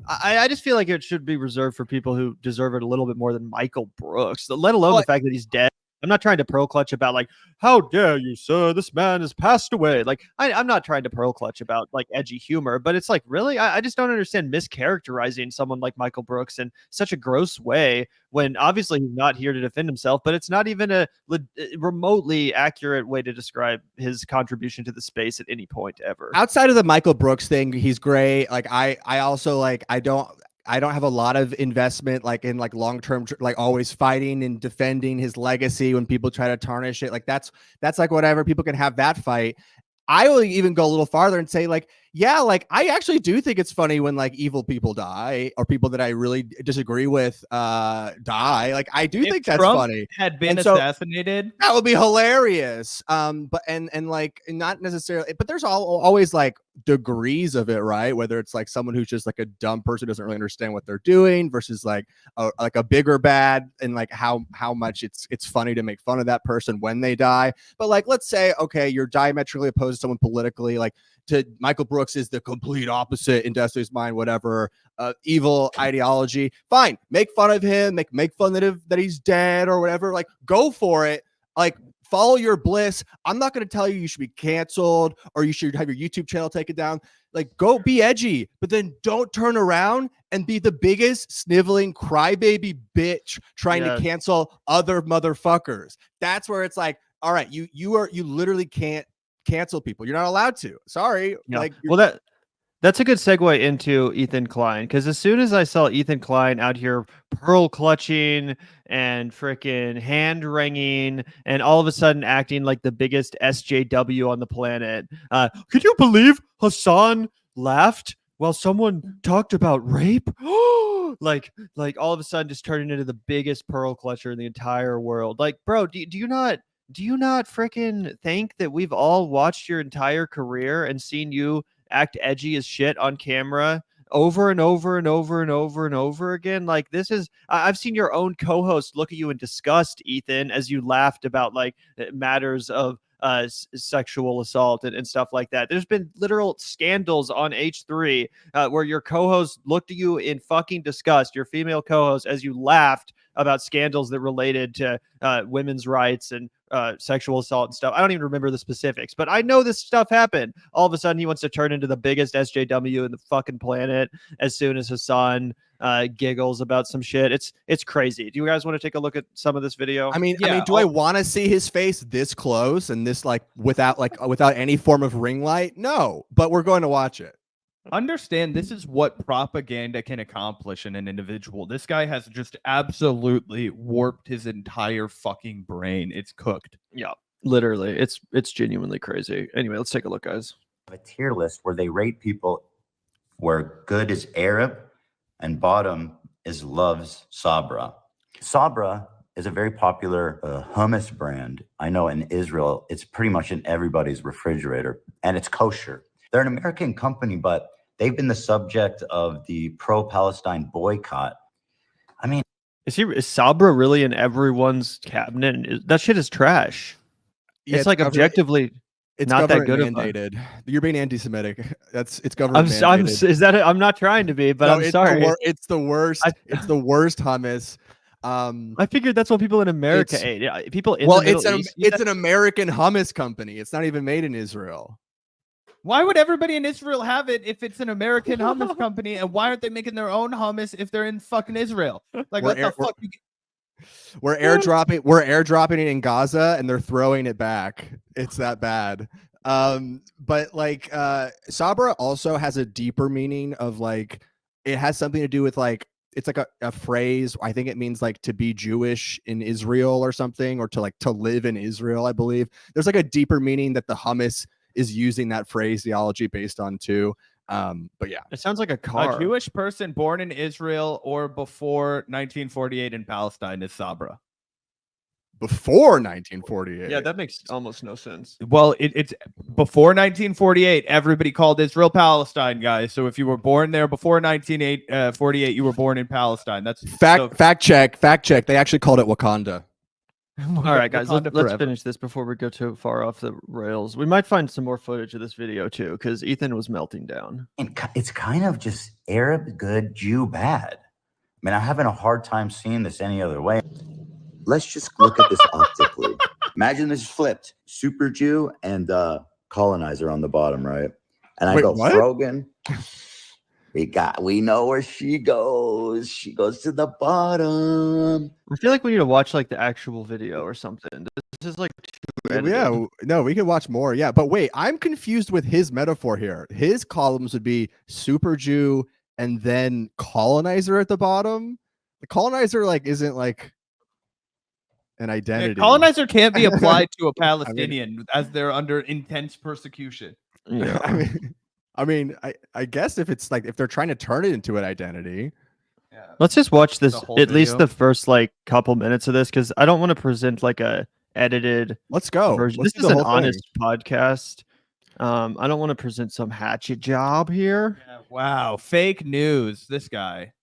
I just feel like it should be reserved for people who deserve it a little bit more than Michael Brooks, let alone the fact that he's dead. I'm not trying to pearl clutch about like, how dare you, sir? This man has passed away. Like, I'm not trying to pearl clutch about like edgy humor, but it's like, really, I just don't understand mischaracterizing someone like Michael Brooks in such a gross way when obviously he's not here to defend himself, but it's not even a remotely accurate way to describe his contribution to the space at any point ever. Outside of the Michael Brooks thing, he's great. Like, I also like, I don't have a lot of investment like in like long-term, like always fighting and defending his legacy when people try to tarnish it. Like that's like whatever, people can have that fight. I will even go a little farther and say, like, Yeah, like I actually do think it's funny when like evil people die or people that I really disagree with die. Like I do If think that's Trump funny. had been And so assassinated, that would be hilarious. But and like not necessarily, but there's always like degrees of it, right? Whether it's like someone who's just like a dumb person who doesn't really understand what they're doing versus like a bigger bad, and like how much it's funny to make fun of that person when they die. But like let's say, okay, you're diametrically opposed to someone politically, like to Michael Brooks is the complete opposite in Destiny's mind, whatever, evil ideology. Fine, make fun of him, make fun that he's dead or whatever. Like, go for it. Like, follow your bliss. I'm not going to tell you should be canceled or you should have your YouTube channel taken down. Like, go be edgy, but then don't turn around and be the biggest sniveling crybaby bitch trying to cancel other motherfuckers. That's where it's like, all right, you literally can't cancel people. You're not allowed to. Sorry. Yeah. Like, Well, that's a good segue into Ethan Klein, because as soon as I saw Ethan Klein out here pearl clutching and freaking hand wringing and all of a sudden acting like the biggest SJW on the planet, could you believe Hasan laughed while someone talked about rape? like all of a sudden just turning into the biggest pearl clutcher in the entire world. Like, bro, do you not freaking think that we've all watched your entire career and seen you act edgy as shit on camera over and over and over and over and over again? Like, this is, I've seen your own co-host look at you in disgust, Ethan, as you laughed about like matters of sexual assault and stuff like that. There's been literal scandals on H3 where your co-host looked at you in fucking disgust, your female co-host, as you laughed about scandals that related to women's rights and sexual assault and stuff. I don't even remember the specifics, but I know this stuff happened. All of a sudden, he wants to turn into the biggest SJW in the fucking planet as soon as Hasan giggles about some shit. It's crazy. Do you guys want to take a look at some of this video? I mean, do I want to see his face this close and this without any form of ring light? No, but we're going to watch it. Understand, this is what propaganda can accomplish in an individual. This guy has just absolutely warped his entire fucking brain. It's cooked. Yeah, literally. It's genuinely crazy. Anyway, let's take a look, guys. A tier list where they rate people where good is Arab and bottom is loves Sabra. Sabra is a very popular hummus brand. I know in Israel, it's pretty much in everybody's refrigerator, and it's kosher. They're an American company, but they've been the subject of the pro-Palestine boycott. I mean, is Sabra really in everyone's cabinet? That shit is trash. Yeah, it's like objectively it's not that good. Mandated. You're being anti-Semitic. It's government mandated. I'm not trying to be, but no, I'm sorry. It's the worst. It's the worst hummus. I figured that's what people in America ate. Yeah, people in the Middle East. It's an American hummus company. It's not even made in Israel. Why would everybody in Israel have it if it's an American hummus company? And why aren't they making their own hummus if they're in fucking Israel? Like, what the fuck? We're airdropping it in Gaza and they're throwing it back. It's that bad. But like Sabra also has a deeper meaning of like, it has something to do with like, it's like a phrase. I think it means like to be Jewish in Israel or something, or to live in Israel, I believe. There's like a deeper meaning that the hummus is using that phraseology based on too. But yeah, it sounds like a car. A Jewish person born in Israel or before 1948 in Palestine is Sabra. Before 1948. Yeah, that makes almost no sense. Well, it's before 1948. Everybody called Israel Palestine, guys. So if you were born there before 1948, you were born in Palestine. That's fact check. They actually called it Wakanda. All right, guys, let's finish this before we go too far off the rails. We might find some more footage of this video too, because Ethan was melting down. It's kind of just Arab good, Jew bad. I mean, I'm having a hard time seeing this any other way. Let's just look at this optically. Imagine this is flipped. Super Jew and colonizer on the bottom, right? And I go, Frogan. We know where she goes. She goes to the bottom. I feel like we need to watch like the actual video or something. This is like too edited. Yeah, no, we can watch more. Yeah, but wait, I'm confused with his metaphor here. His columns would be Super Jew and then colonizer at the bottom. The colonizer like isn't like an identity. Colonizer can't be applied to a Palestinian as they're under intense persecution. Yeah. I mean, I guess if it's like if they're trying to turn it into an identity. Let's just watch this, whole at least video? the first like couple minutes of this, because I don't want to present like a edited Let's go. version. Let's This do is the an whole thing. honest podcast. I don't want to present some hatchet job here. Yeah, wow, fake news. This guy.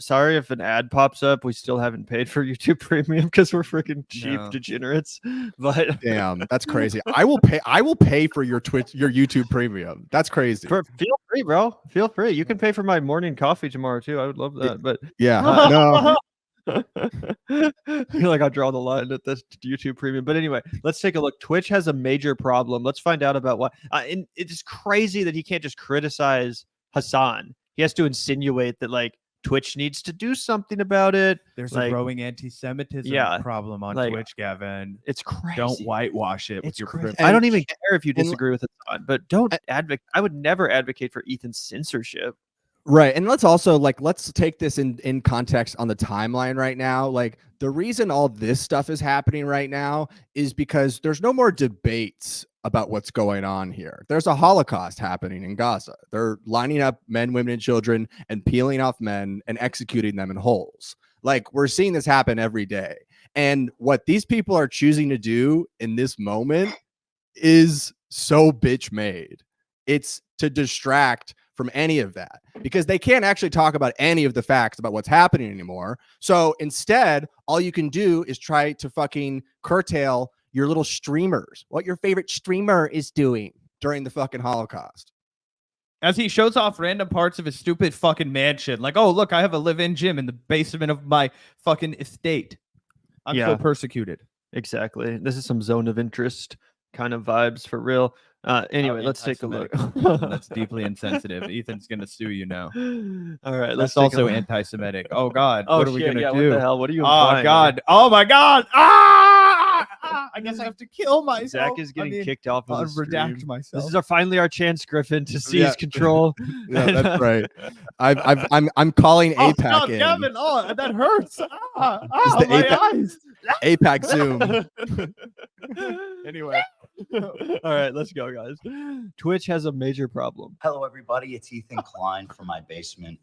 Sorry if an ad pops up. We still haven't paid for YouTube Premium because we're freaking cheap No. degenerates. But Damn, that's crazy. I will pay for your YouTube Premium. That's crazy. feel free, bro. Feel free. You can pay for my morning coffee tomorrow too. I would love that. But Yeah. No. I feel like I draw the line at this YouTube Premium. But anyway, let's take a look. Twitch has a major problem. Let's find out about what. And it's crazy that he can't just criticize Hasan. He has to insinuate that like Twitch needs to do something about it. There's like, a growing anti-Semitism yeah, problem on like, Twitch, Gavin. It's crazy. Don't whitewash it with It's your crazy. privilege. I don't even care if you and- disagree with Hasan, but don't advocate. I would never advocate for Ethan's censorship. Right. And let's also let's take this in context on the timeline right now. Like the reason all this stuff is happening right now is because there's no more debates about what's going on here. There's a Holocaust happening in Gaza. They're lining up men, women, and children and peeling off men and executing them in holes. Like we're seeing this happen every day. And what these people are choosing to do in this moment is so bitch made. It's to distract from any of that because they can't actually talk about any of the facts about what's happening anymore. So instead, all you can do is try to fucking curtail your little streamers, what your favorite streamer is doing during the fucking Holocaust. As he shows off random parts of his stupid fucking mansion, like, oh, look, I have a live-in gym in the basement of my fucking estate. I'm Yeah. so persecuted. Exactly. This is some zone of interest kind of vibes for real. Anyway, let's take a look. That's deeply insensitive. Ethan's gonna sue you now. All right, That's let's take a also look. anti-Semitic. Oh God, Oh, what are we shit, gonna yeah, do? What the hell? What are you Oh implying? God! Oh my God! Ah! I guess I have to kill myself. Zach is getting kicked off of I'll the stream. redact myself. This is finally our chance, Griffin, to seize Yeah. control. Yeah, that's right. I'm calling Oh, APAC stop, in. Gavin! Oh, that hurts. the My APAC eyes. APAC Zoom. Anyway, All right, let's go, guys. Twitch has a major problem. Hello, everybody. It's Ethan Klein from my basement.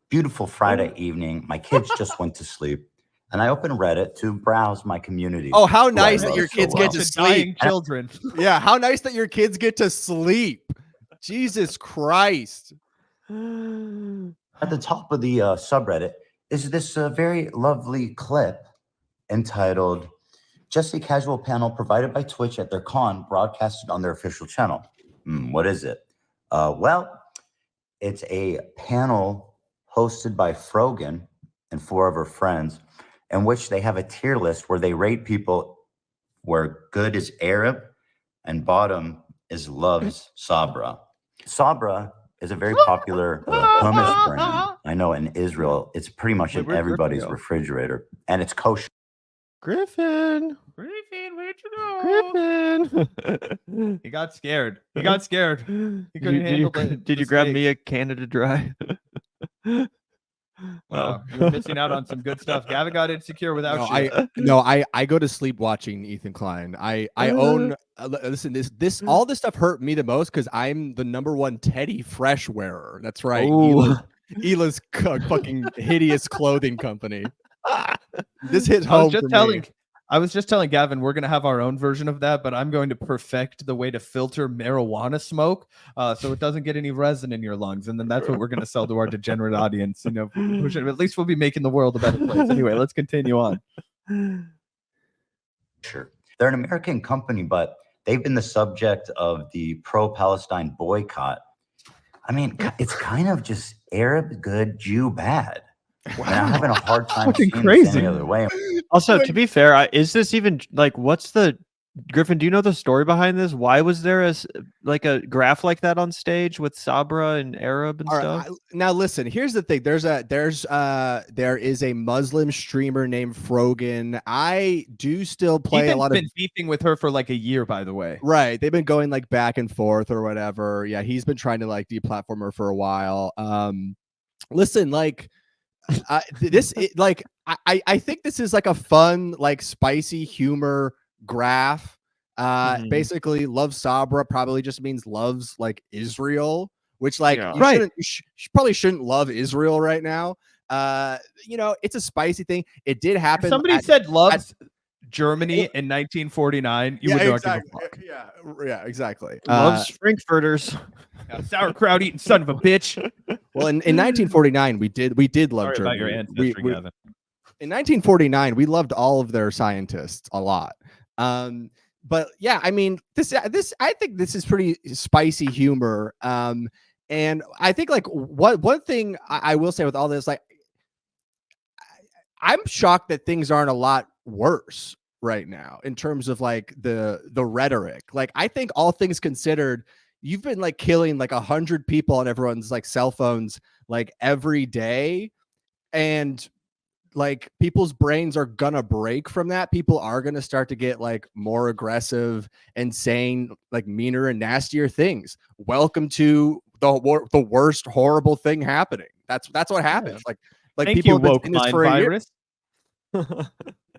Beautiful Friday evening. My kids just went to sleep, and I opened Reddit to browse my community. Oh, how who I nice that love your so kids well. get to to dying sleep. children. Yeah, how nice that your kids get to sleep. Jesus Christ. At the top of the subreddit is this very lovely clip entitled "Just a Casual Panel Provided by Twitch at their con, broadcasted on their official channel." What is it? Well, it's a panel hosted by Frogan and 4 of her friends, in which they have a tier list where they rate people where good is Arab and bottom is loves Sabra. Sabra is a very popular hummus brand. I know in Israel, it's pretty much in Where'd Griffin everybody's go? refrigerator, and it's kosher. Griffin. Griffin, where'd you go? Griffin. He got scared. He got scared. He couldn't handle the Did you grab me a Canada Dry? Wow, you're missing out on some good stuff. Gavin got insecure without No, you. I go to sleep watching Ethan Klein. I own listen, this all this stuff hurt me the most because I'm the #1 Teddy Fresh wearer. That's right. Ooh. Ela's fucking hideous clothing company. This hit I home was just for me. telling I was just telling Gavin we're gonna have our own version of that, but I'm going to perfect the way to filter marijuana smoke, so it doesn't get any resin in your lungs, and then that's what we're gonna sell to our degenerate audience. You know, at least we'll be making the world a better place. Anyway, let's continue on. Sure. They're an American company, but they've been the subject of the pro-Palestine boycott. I mean, it's kind of just Arab good, Jew bad. Wow. I'm having a hard time Fucking seeing crazy. it any other way. Also, to be fair, is this even like what's the Griffin? Do you know the story behind this? Why was there a graph like that on stage with Sabra and Arab and All stuff? right, now listen, here's the thing. There is a Muslim streamer named Frogan. I do still play Ethan's a lot of been beefing with her for like a year, by the way. right. They've been going like back and forth or whatever. Yeah, he's been trying to like deplatform her for a while. Listen, like I think this is like a fun, like spicy humor graph. Basically, love Sabra probably just means loves like Israel, which like Yeah. you Right. shouldn't, probably shouldn't love Israel right now. You know, it's a spicy thing. It did If happen. somebody said loves Germany in 1949, you would not exactly. give a fuck. Yeah, exactly. Loves Frankfurters. Yeah, sauerkraut eating son of a bitch. Well, in 1949, we did love Sorry Germany. about your ancestry, Gavin. In 1949, we loved all of their scientists a lot. But yeah, I mean, this I think this is pretty spicy humor. And I think like one thing I will say with all this, like, I'm shocked that things aren't a lot worse right now in terms of like the rhetoric. Like, I think all things considered, you've been like killing like 100 people on everyone's like cell phones like every day, and like people's brains are gonna break from that. People are gonna start to get like more aggressive and saying like meaner and nastier things. Welcome to the worst horrible thing happening. That's what happens. Like Thank people you, have been woke saying this mind for a year. virus.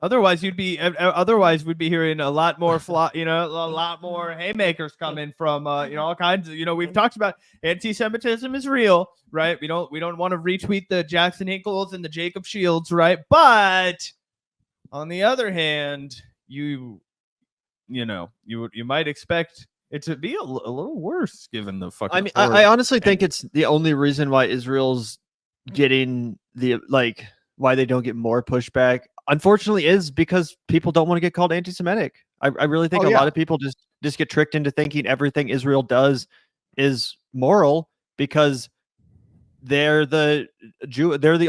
Otherwise, we'd be hearing a lot more a lot more haymakers coming from all kinds of, we've talked about anti-Semitism is real, right? We don't want to retweet the Jackson Hinkles and the Jacob Shields, right? But on the other hand, you might expect it to be a little worse given the fucking. I mean, I honestly think it's the only reason why Israel's getting why they don't get more pushback, unfortunately, is because people don't want to get called anti-Semitic. I really think a lot of people just get tricked into thinking everything Israel does is moral because they're the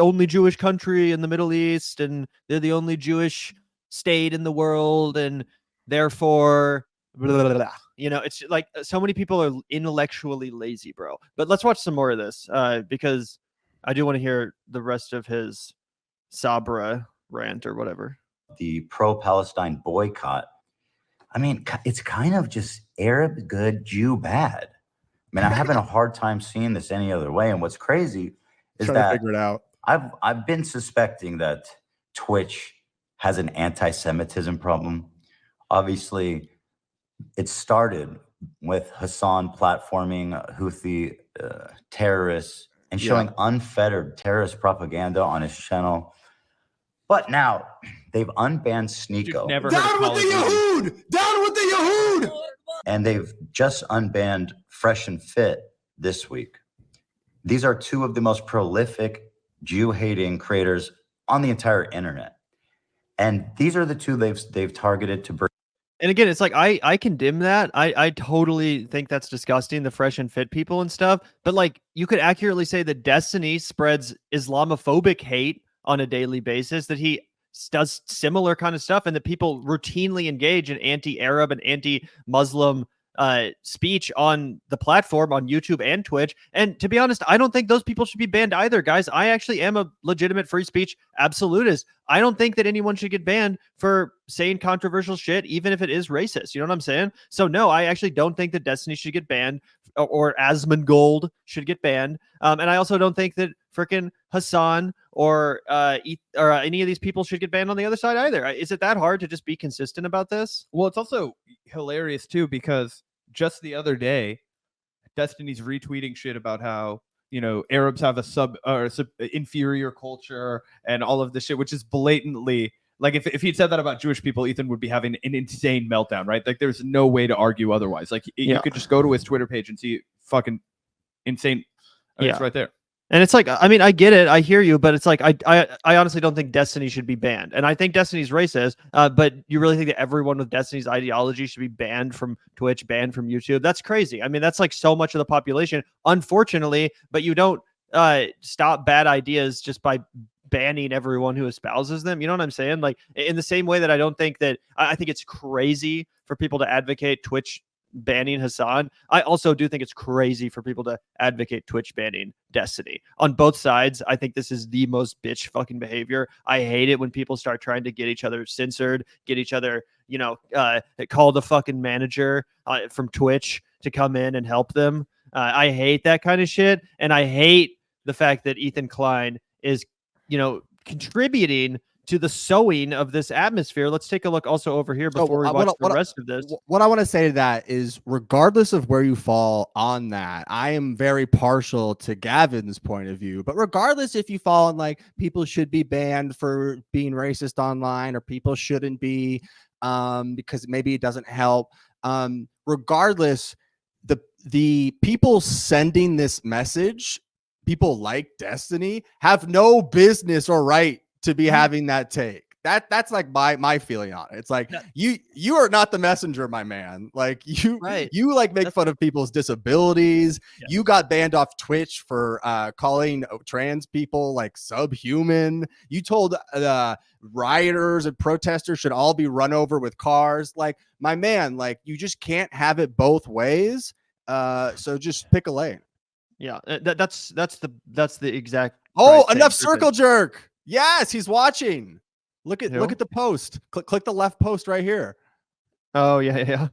only Jewish country in the Middle East, and they're the only Jewish state in the world, and therefore blah, blah, blah. It's like so many people are intellectually lazy, bro. But let's watch some more of this because I do want to hear the rest of his Sabra rant or whatever. The pro-Palestine boycott. I mean, it's kind of just Arab good, Jew bad. I mean, I'm having a hard time seeing this any other way. And what's crazy is Trying to figure it out. I've been suspecting that Twitch has an anti-Semitism problem. Obviously, it started with Hasan platforming Houthi terrorists and showing unfettered terrorist propaganda on his channel. But now they've unbanned Sneeko. Never down with the Yahud! Down with the Yahud! And they've just unbanned Fresh and Fit this week. These are two of the most prolific Jew-hating creators on the entire internet. And these are the two they've targeted to bring. And again, it's like I condemn that. I totally think that's disgusting, the Fresh and Fit people and stuff. But like, you could accurately say that Destiny spreads Islamophobic hate on a daily basis, that he does similar kind of stuff, and that people routinely engage in anti-Arab and anti-Muslim speech on the platform, on YouTube and Twitch. And to be honest, I don't think those people should be banned either, guys. I actually am a legitimate free speech absolutist. I don't think that anyone should get banned for saying controversial shit, even if it is racist. You know what I'm saying? So no, I actually don't think that Destiny should get banned, or Asmongold should get banned. And I also don't think that freaking Hasan or any of these people should get banned on the other side either. Is it that hard to just be consistent about this? Well, it's also hilarious too, because just the other day, Destiny's retweeting shit about how Arabs have a inferior culture and all of this shit, which is blatantly like, if he'd said that about Jewish people, Ethan would be having an insane meltdown, right? Like, there's no way to argue otherwise. Like, you could just go to his Twitter page and see fucking insane. It's right there. And it's like, I mean, I get it, I hear you, but it's like, I honestly don't think Destiny should be banned. And I think Destiny's racist, but you really think that everyone with Destiny's ideology should be banned from Twitch, banned from YouTube? That's crazy. I mean, that's like so much of the population, unfortunately, but you don't stop bad ideas just by banning everyone who espouses them. You know what I'm saying? Like, in the same way that I don't think that, I think it's crazy for people to advocate Twitch banning Hasan, I also do think it's crazy for people to advocate Twitch banning Destiny. On both sides, I think this is the most bitch fucking behavior. I hate it when people start trying to get each other censored, get each other, call the fucking manager from Twitch to come in and help them. I hate that kind of shit. And I hate the fact that Ethan Klein is, contributing to the sowing of this atmosphere. Let's take a look also over here before we watch the rest of this. What I want to say to that is, regardless of where you fall on that, I am very partial to Gavin's point of view. But regardless if you fall on like people should be banned for being racist online or people shouldn't be because maybe it doesn't help. Regardless, the people sending this message, people like Destiny, have no business or right to be having that take. That's like my feeling on it. It's like you are not the messenger, my man. Like you like make fun of people's disabilities. Yeah. You got banned off Twitch for calling trans people like subhuman. You told rioters and protesters should all be run over with cars. Like, my man, like you just can't have it both ways. So just pick a lane. Yeah, that's the exact. Oh, enough circle jerk. Yes, he's watching. Look at the post. Click the left post right here. Oh yeah.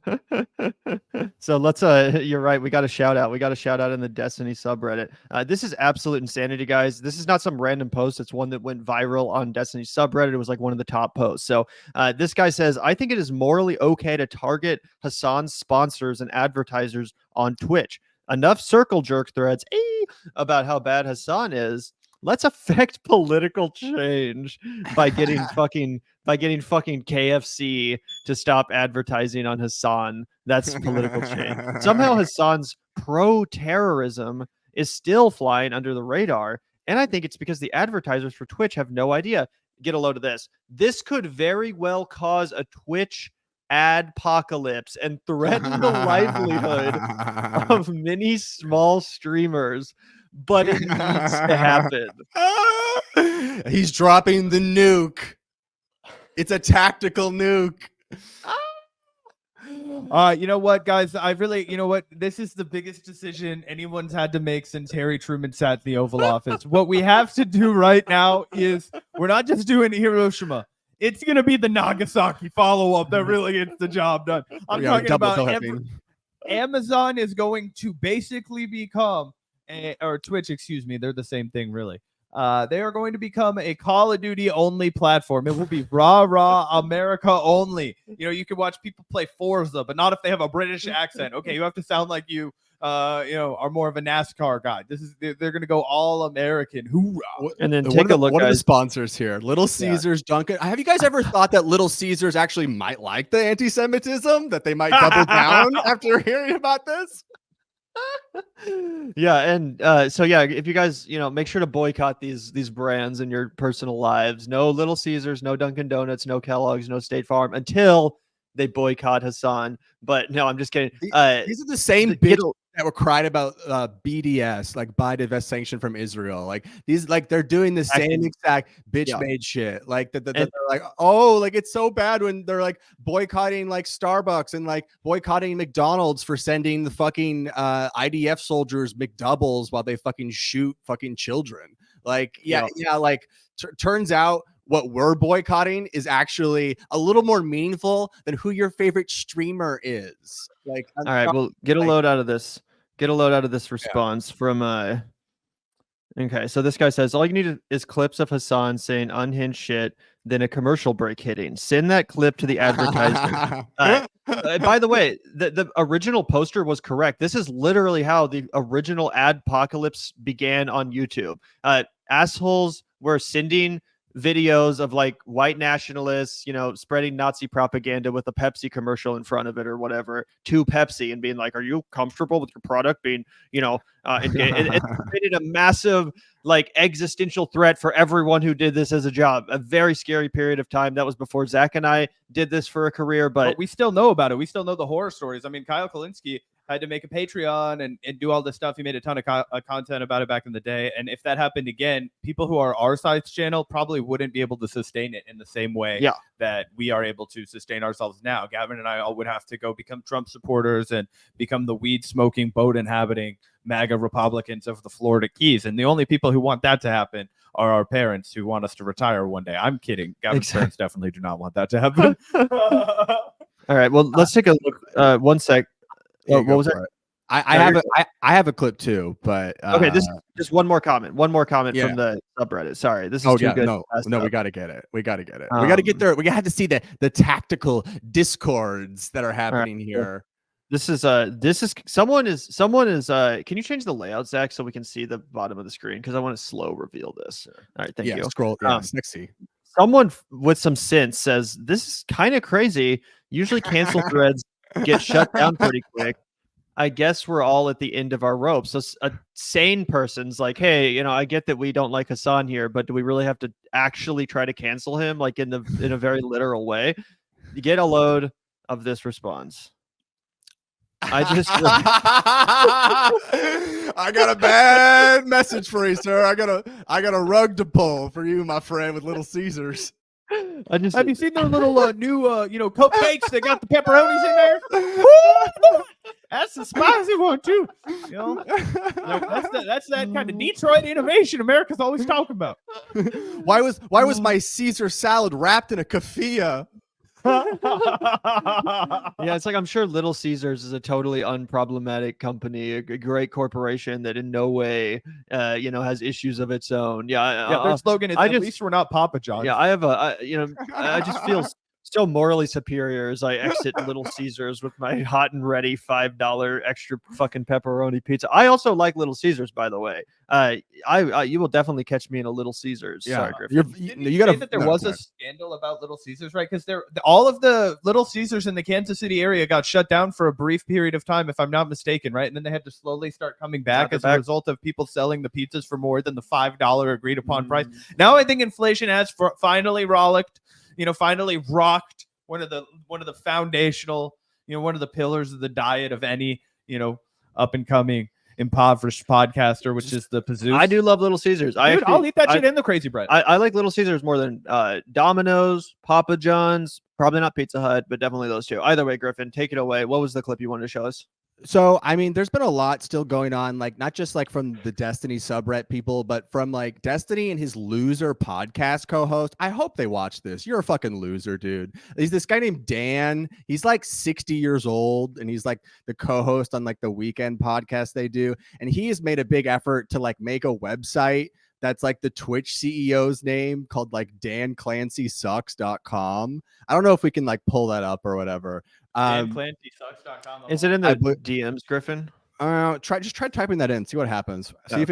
So let's you're right. We got a shout out. We got a shout out in the Destiny subreddit. This is absolute insanity, guys. This is not some random post. It's one that went viral on Destiny subreddit. It was like one of the top posts. So this guy says, I think it is morally okay to target Hasan's sponsors and advertisers on Twitch. Enough circle jerk threads about how bad Hasan is. Let's affect political change by getting fucking KFC to stop advertising on Hasan. That's political change. Somehow Hasan's pro-terrorism is still flying under the radar, and I think it's because the advertisers for Twitch have no idea. Get a load of this. This could very well cause a Twitch adpocalypse and threaten the livelihood of many small streamers. But it needs to happen. He's dropping the nuke. It's a tactical nuke. You know what, guys? You know what? This is the biggest decision anyone's had to make since Harry Truman sat in the Oval Office. What we have to do right now is we're not just doing Hiroshima. It's going to be the Nagasaki follow-up that really gets the job done. I'm talking about Amazon is going to basically become or Twitch, excuse me, they're the same thing, really. They are going to become a Call of Duty only platform. It will be rah America only. You know, you can watch people play Forza, but not if they have a British accent. Okay, you have to sound like you are more of a NASCAR guy. They're going to go all American. Hoorah! And then take a look. What are the sponsors here? Little Caesars, Dunkin'. Have you guys ever thought that Little Caesars actually might like the anti-Semitism? That they might double down after hearing about this? Yeah, and so yeah, if you guys make sure to boycott these brands in your personal lives. No Little Caesars, no Dunkin' Donuts, no Kellogg's, no State Farm until they boycott Hasan. But no, I'm just kidding. These are the same bitches that were crying about BDS, like buy divest sanction from Israel. Like these, like they're doing the same exact bitch made shit. Like they're like, oh, like it's so bad when they're like boycotting like Starbucks and like boycotting McDonald's for sending the fucking IDF soldiers McDoubles while they fucking shoot fucking children. Like like turns out what we're boycotting is actually a little more meaningful than who your favorite streamer is. Like, all right, well, get a load out of this. Get a load out of this response from okay, so this guy says all you need is clips of Hasan saying unhinged shit, then a commercial break hitting. Send that clip to the advertiser. By the way, the original poster was correct. This is literally how the original adpocalypse began on YouTube. Assholes were sending videos of like white nationalists, spreading Nazi propaganda with a Pepsi commercial in front of it or whatever to Pepsi and being like, are you comfortable with your product being, it created a massive like existential threat for everyone who did this as a job. A very scary period of time. That was before Zach and I did this for a career, but we still know about it. We still know the horror stories. I mean, Kyle Kalinske had to make a Patreon and do all this stuff. He made a ton of content about it back in the day. And if that happened again, people who are our size channel probably wouldn't be able to sustain it in the same way that we are able to sustain ourselves now. Gavin and I all would have to go become Trump supporters and become the weed smoking, boat inhabiting MAGA Republicans of the Florida Keys. And the only people who want that to happen are our parents who want us to retire one day. I'm kidding. Gavin's parents definitely do not want that to happen. All right. Well, let's take a look. One sec. What was that? I have a clip too, but Okay, this just one more comment. One more comment Yeah. from the subreddit. Sorry, this is oh too yeah, good. no, to pass we up. got to get it. We got to get it. We got to get there. We got to see the tactical discords that are happening here. This is someone is can you change the layout, Zach, so we can see the bottom of the screen? Because I want to slow reveal this. All right, thank you. Scroll. Yeah, sexy. Someone with some sense says this is kind of crazy. Usually cancel threads get shut down pretty quick. I guess we're all at the end of our rope. So a sane person's like, hey, I get that we don't like Hasan here, but do we really have to actually try to cancel him, like in a very literal way? You get a load of this response. I got a bad message for you, sir. I got a rug to pull for you, my friend, with Little Caesars. Have you seen their little new cupcakes? They got the pepperonis in there. That's the spicy one too. That's that kind of Detroit innovation America's always talking about. Why was my Caesar salad wrapped in a keffiyeh? Yeah, it's like I'm sure Little Caesars is a totally unproblematic company, a great corporation that in no way, has issues of its own. Their slogan is at least we're not Papa John's. Yeah, I just feel so morally superior as I exit Little Caesars with my hot and ready $5 extra fucking pepperoni pizza. I also like Little Caesars, by the way. You will definitely catch me in a Little Caesars. Yeah. Sorry, Griffin. You got that there was a scandal about Little Caesars, right? Because all of the Little Caesars in the Kansas City area got shut down for a brief period of time, if I'm not mistaken, right? And then they had to slowly start coming back as a result of people selling the pizzas for more than the $5 agreed upon price. Now I think inflation has finally finally rocked one of the foundational, one of the pillars of the diet of any, up and coming impoverished podcaster, which is the Pazoo. I do love Little Caesars. I'll eat that shit in the Crazy Bread. I like Little Caesars more than Domino's, Papa John's, probably not Pizza Hut, but definitely those two. Either way, Griffin, take it away. What was the clip you wanted to show us? So, I mean, there's been a lot still going on, like not just like from the Destiny subreddit people, but from like Destiny and his loser podcast co-host. I hope they watch this. You're a fucking loser, dude. He's this guy named Dan. He's like 60 years old, and he's like the co-host on like the weekend podcast they do. And he has made a big effort to like make a website that's like the Twitch CEO's name, called like DanClancySucks.com. I don't know if we can like pull that up or whatever. DanClancySucks.com. Is it in the DMs, Griffin? Try typing that in, see what happens. See if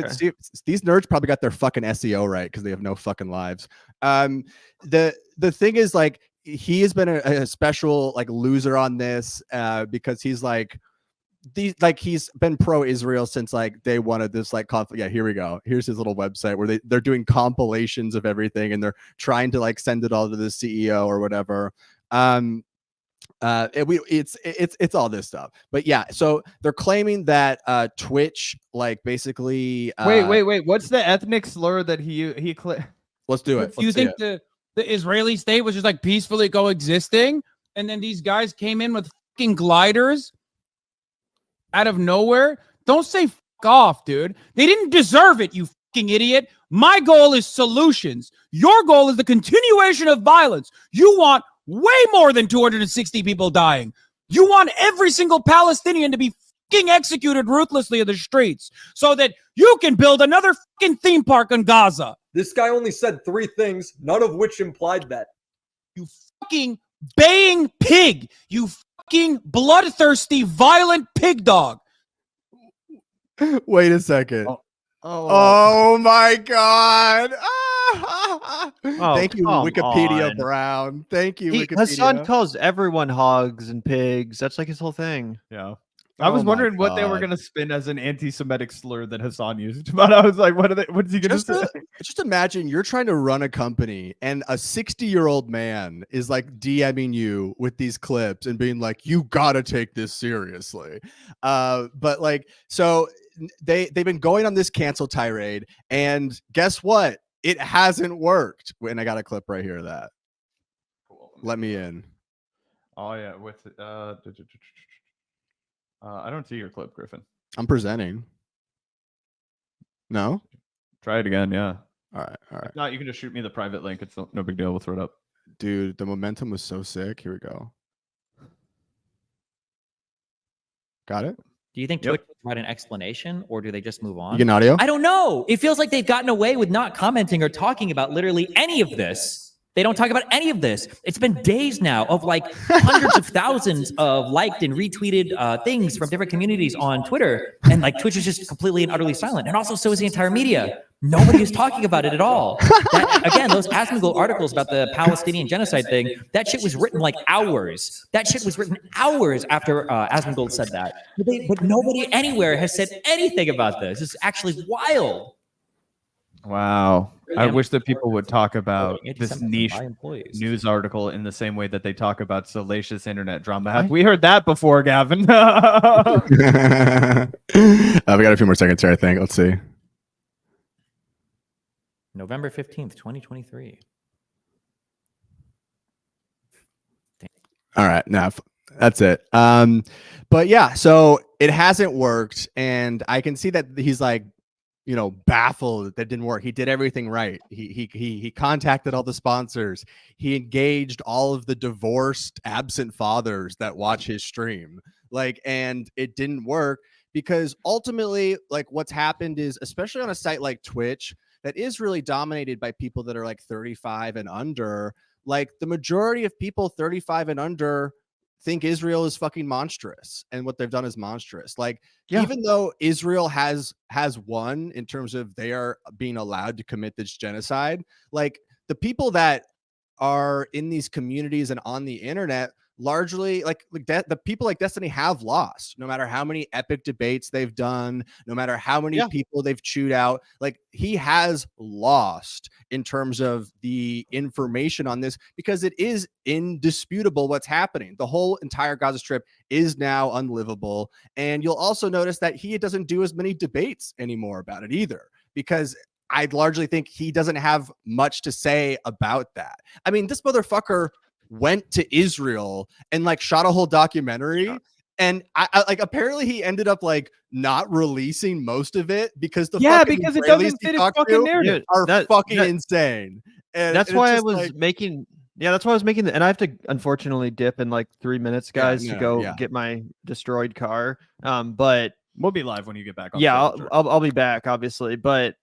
these nerds probably got their fucking SEO right because they have no fucking lives. The thing is, like, he has been a special like loser on this because he's like he's been pro-Israel since like day one of this like conflict. Yeah, here we go. Here's his little website where they're doing compilations of everything and they're trying to like send it all to the CEO or whatever. It's all this stuff, but yeah, so they're claiming that Twitch like basically wait, what's the ethnic slur that he let's do it. Do you think the Israeli state was just like peacefully coexisting, and then these guys came in with fucking gliders out of nowhere? Don't say fuck off, dude. They didn't deserve it, you fucking idiot. My goal is solutions. Your goal is the continuation of violence. You want way more than 260 people dying. You want every single Palestinian to be fucking executed ruthlessly in the streets so that you can build another fucking theme park in Gaza. This guy only said 3 things, none of which implied that. You fucking baying pig. You fucking bloodthirsty, violent pig dog. Wait a second. Oh my God. Thank you, Wikipedia Brown. Thank you, Wikipedia. Hasan calls everyone hogs and pigs. That's like his whole thing. Yeah. I was wondering what they were going to spin as an anti-Semitic slur that Hasan used, but I was like, what is he going to say? Just imagine you're trying to run a company and a 60-year-old man is like DMing you with these clips and being like, you got to take this seriously. But like, so they've been going on this cancel tirade, and guess what? It hasn't worked. And I got a clip right here of that. Cool. Let me in. Oh yeah, with I don't see your clip, Griffin. I'm presenting. No? Try it again, yeah. All right. If not, you can just shoot me the private link. It's no big deal. We'll throw it up. Dude, the momentum was so sick. Here we go. Got it? Do you think Twitch will provide an explanation, or do they just move on? You get audio? I don't know. It feels like they've gotten away with not commenting or talking about literally any of this. They don't talk about any of this. It's been days now of like hundreds of thousands of liked and retweeted things from different communities on Twitter. And like Twitch is just completely and utterly silent. And also so is the entire media. Nobody is talking about it at all. Again, those Asmongold articles about the Palestinian genocide thing, that shit was written like hours. That shit was written hours after Asmongold said that. But nobody anywhere has said anything about this. It's actually wild. Wow. I wish that people would talk about this Anti-Semitism niche by employees. news article in the same way that they talk about salacious internet drama. Have we heard that before, Gavin? We got a few more seconds here, I think. Let's see. November 15th, 2023. All right, now that's it. But yeah, so it hasn't worked, and I can see that he's like, you know, baffled that didn't work. He did everything right. He contacted all the sponsors. He engaged all of the divorced, absent fathers that watch his stream. Like, and it didn't work because ultimately, like, what's happened is, especially on a site like Twitch, that is really dominated by people that are like 35 and under. Like, the majority of people 35 and under think Israel is fucking monstrous, and what they've done is monstrous. Like, even though Israel has won in terms of they are being allowed to commit this genocide, like, the people that are in these communities and on the internet largely like the people like Destiny have lost, no matter how many epic debates they've done, no matter how many people they've chewed out. Like, he has lost in terms of the information on this, because it is indisputable what's happening. The whole entire Gaza Strip is now unlivable. And you'll also notice that he doesn't do as many debates anymore about it either, because I largely think he doesn't have much to say about that. I mean, this motherfucker went to Israel and like shot a whole documentary, and I like, apparently he ended up like not releasing most of it because the because it doesn't fit his fucking narrative. are fucking insane. And that's and why I just was like, making. Yeah, that's why I was making. And I have to unfortunately dip in like 3 minutes, guys, to go get my destroyed car. But we'll be live when you get back on. I'll be back, obviously. But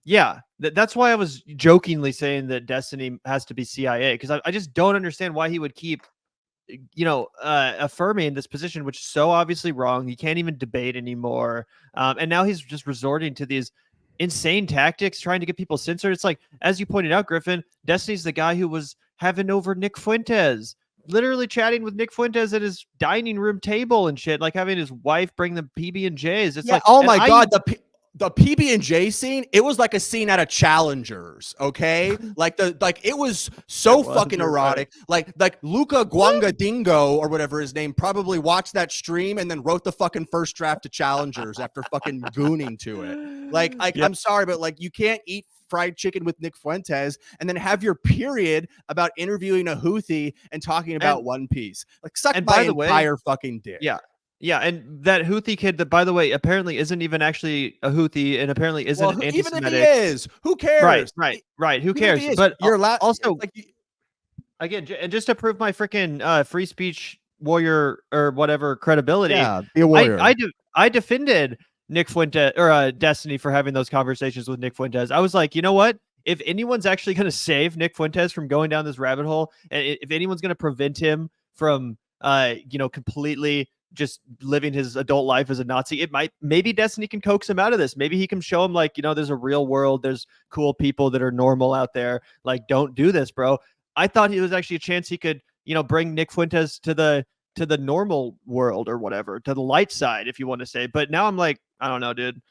yeah, that's why I was jokingly saying that Destiny has to be CIA, because I just don't understand why he would keep, affirming this position, which is so obviously wrong. He can't even debate anymore. And now he's just resorting to these insane tactics, trying to get people censored. It's like, as you pointed out, Griffin, Destiny's the guy who was having over Nick Fuentes, literally chatting with Nick Fuentes at his dining room table and shit, like having his wife bring the PB&Js. It's like, oh my God, the PB&J scene, it was like a scene at a Challengers, okay? like it was so fucking erotic. Like Luca Guanga Dingo or whatever his name probably watched that stream and then wrote the fucking first draft to Challengers after fucking gooning to it. Like I'm sorry, but like, you can't eat fried chicken with Nick Fuentes and then have your period about interviewing a Houthi and talking about One Piece. Like, suck my entire fucking dick. Yeah, and that Houthi kid that, by the way, apparently isn't even actually a Houthi, and apparently isn't anti-Semitic. Even if he is, who cares? Right. Who cares? But you're also, like, again, and just to prove my freaking free speech warrior or whatever credibility, be a warrior. I defended Nick Fuentes or Destiny for having those conversations with Nick Fuentes. I was like, you know what? If anyone's actually going to save Nick Fuentes from going down this rabbit hole, and if anyone's going to prevent him from, completely just living his adult life as a Nazi, maybe Destiny can coax him out of this. Maybe he can show him, like, there's a real world, there's cool people that are normal out there. Like, don't do this, bro. I thought he was actually a chance he could, bring Nick Fuentes to the normal world or whatever, to the light side, if you want to say. But now I'm like, I don't know, dude.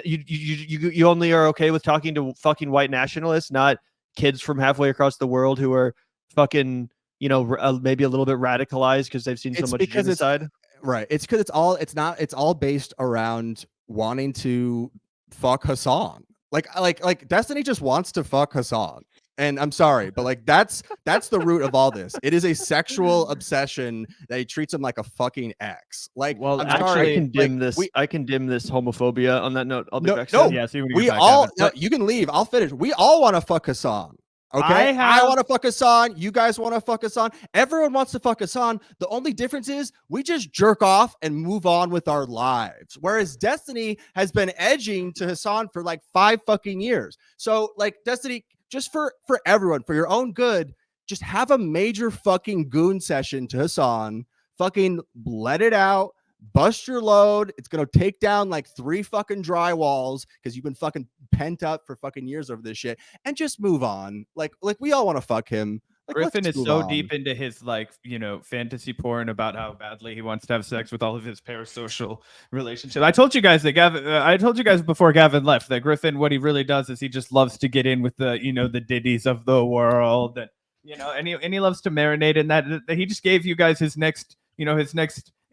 You only are okay with talking to fucking white nationalists, not kids from halfway across the world who are fucking, maybe a little bit radicalized because they've seen so much genocide. Right. It's because it's all based around wanting to fuck Hasan. Like Destiny just wants to fuck Hasan. And I'm sorry, but like that's the root of all this. It is a sexual obsession that he treats him like a fucking ex. Like, well, I'm actually, sorry, I condemn this. I condemn this homophobia. On that note, I'll be back no, soon. Yeah, we all. You can leave. I'll finish. We all want to fuck Hasan. Okay, I have- want to fuck Hasan. You guys want to fuck Hasan. Everyone wants to fuck Hasan. The only difference is we just jerk off and move on with our lives. Whereas Destiny has been edging to Hasan for like 5 fucking years. So like Destiny, just for everyone, for your own good, just have a major fucking goon session to Hasan. Fucking let it out. Bust your load. It's gonna take down like 3 fucking drywalls because you've been fucking pent up for fucking years over this shit, and just move on. Like we all want to fuck him. Like, Griffin let's is move so on. deep into his like, fantasy porn about how badly he wants to have sex with all of his parasocial relationships. I told you guys that Gavin. I told you guys before Gavin left that Griffin, what he really does is he just loves to get in with the, the Diddies of the world, and and he loves to marinate in that. He just gave you guys his next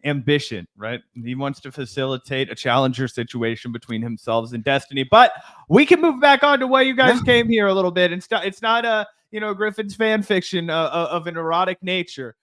ambition, right? He wants to facilitate a challenger situation between himself and Destiny. But we can move back on to why you guys came here a little bit. It's not a Griffin's fan fiction of an erotic nature.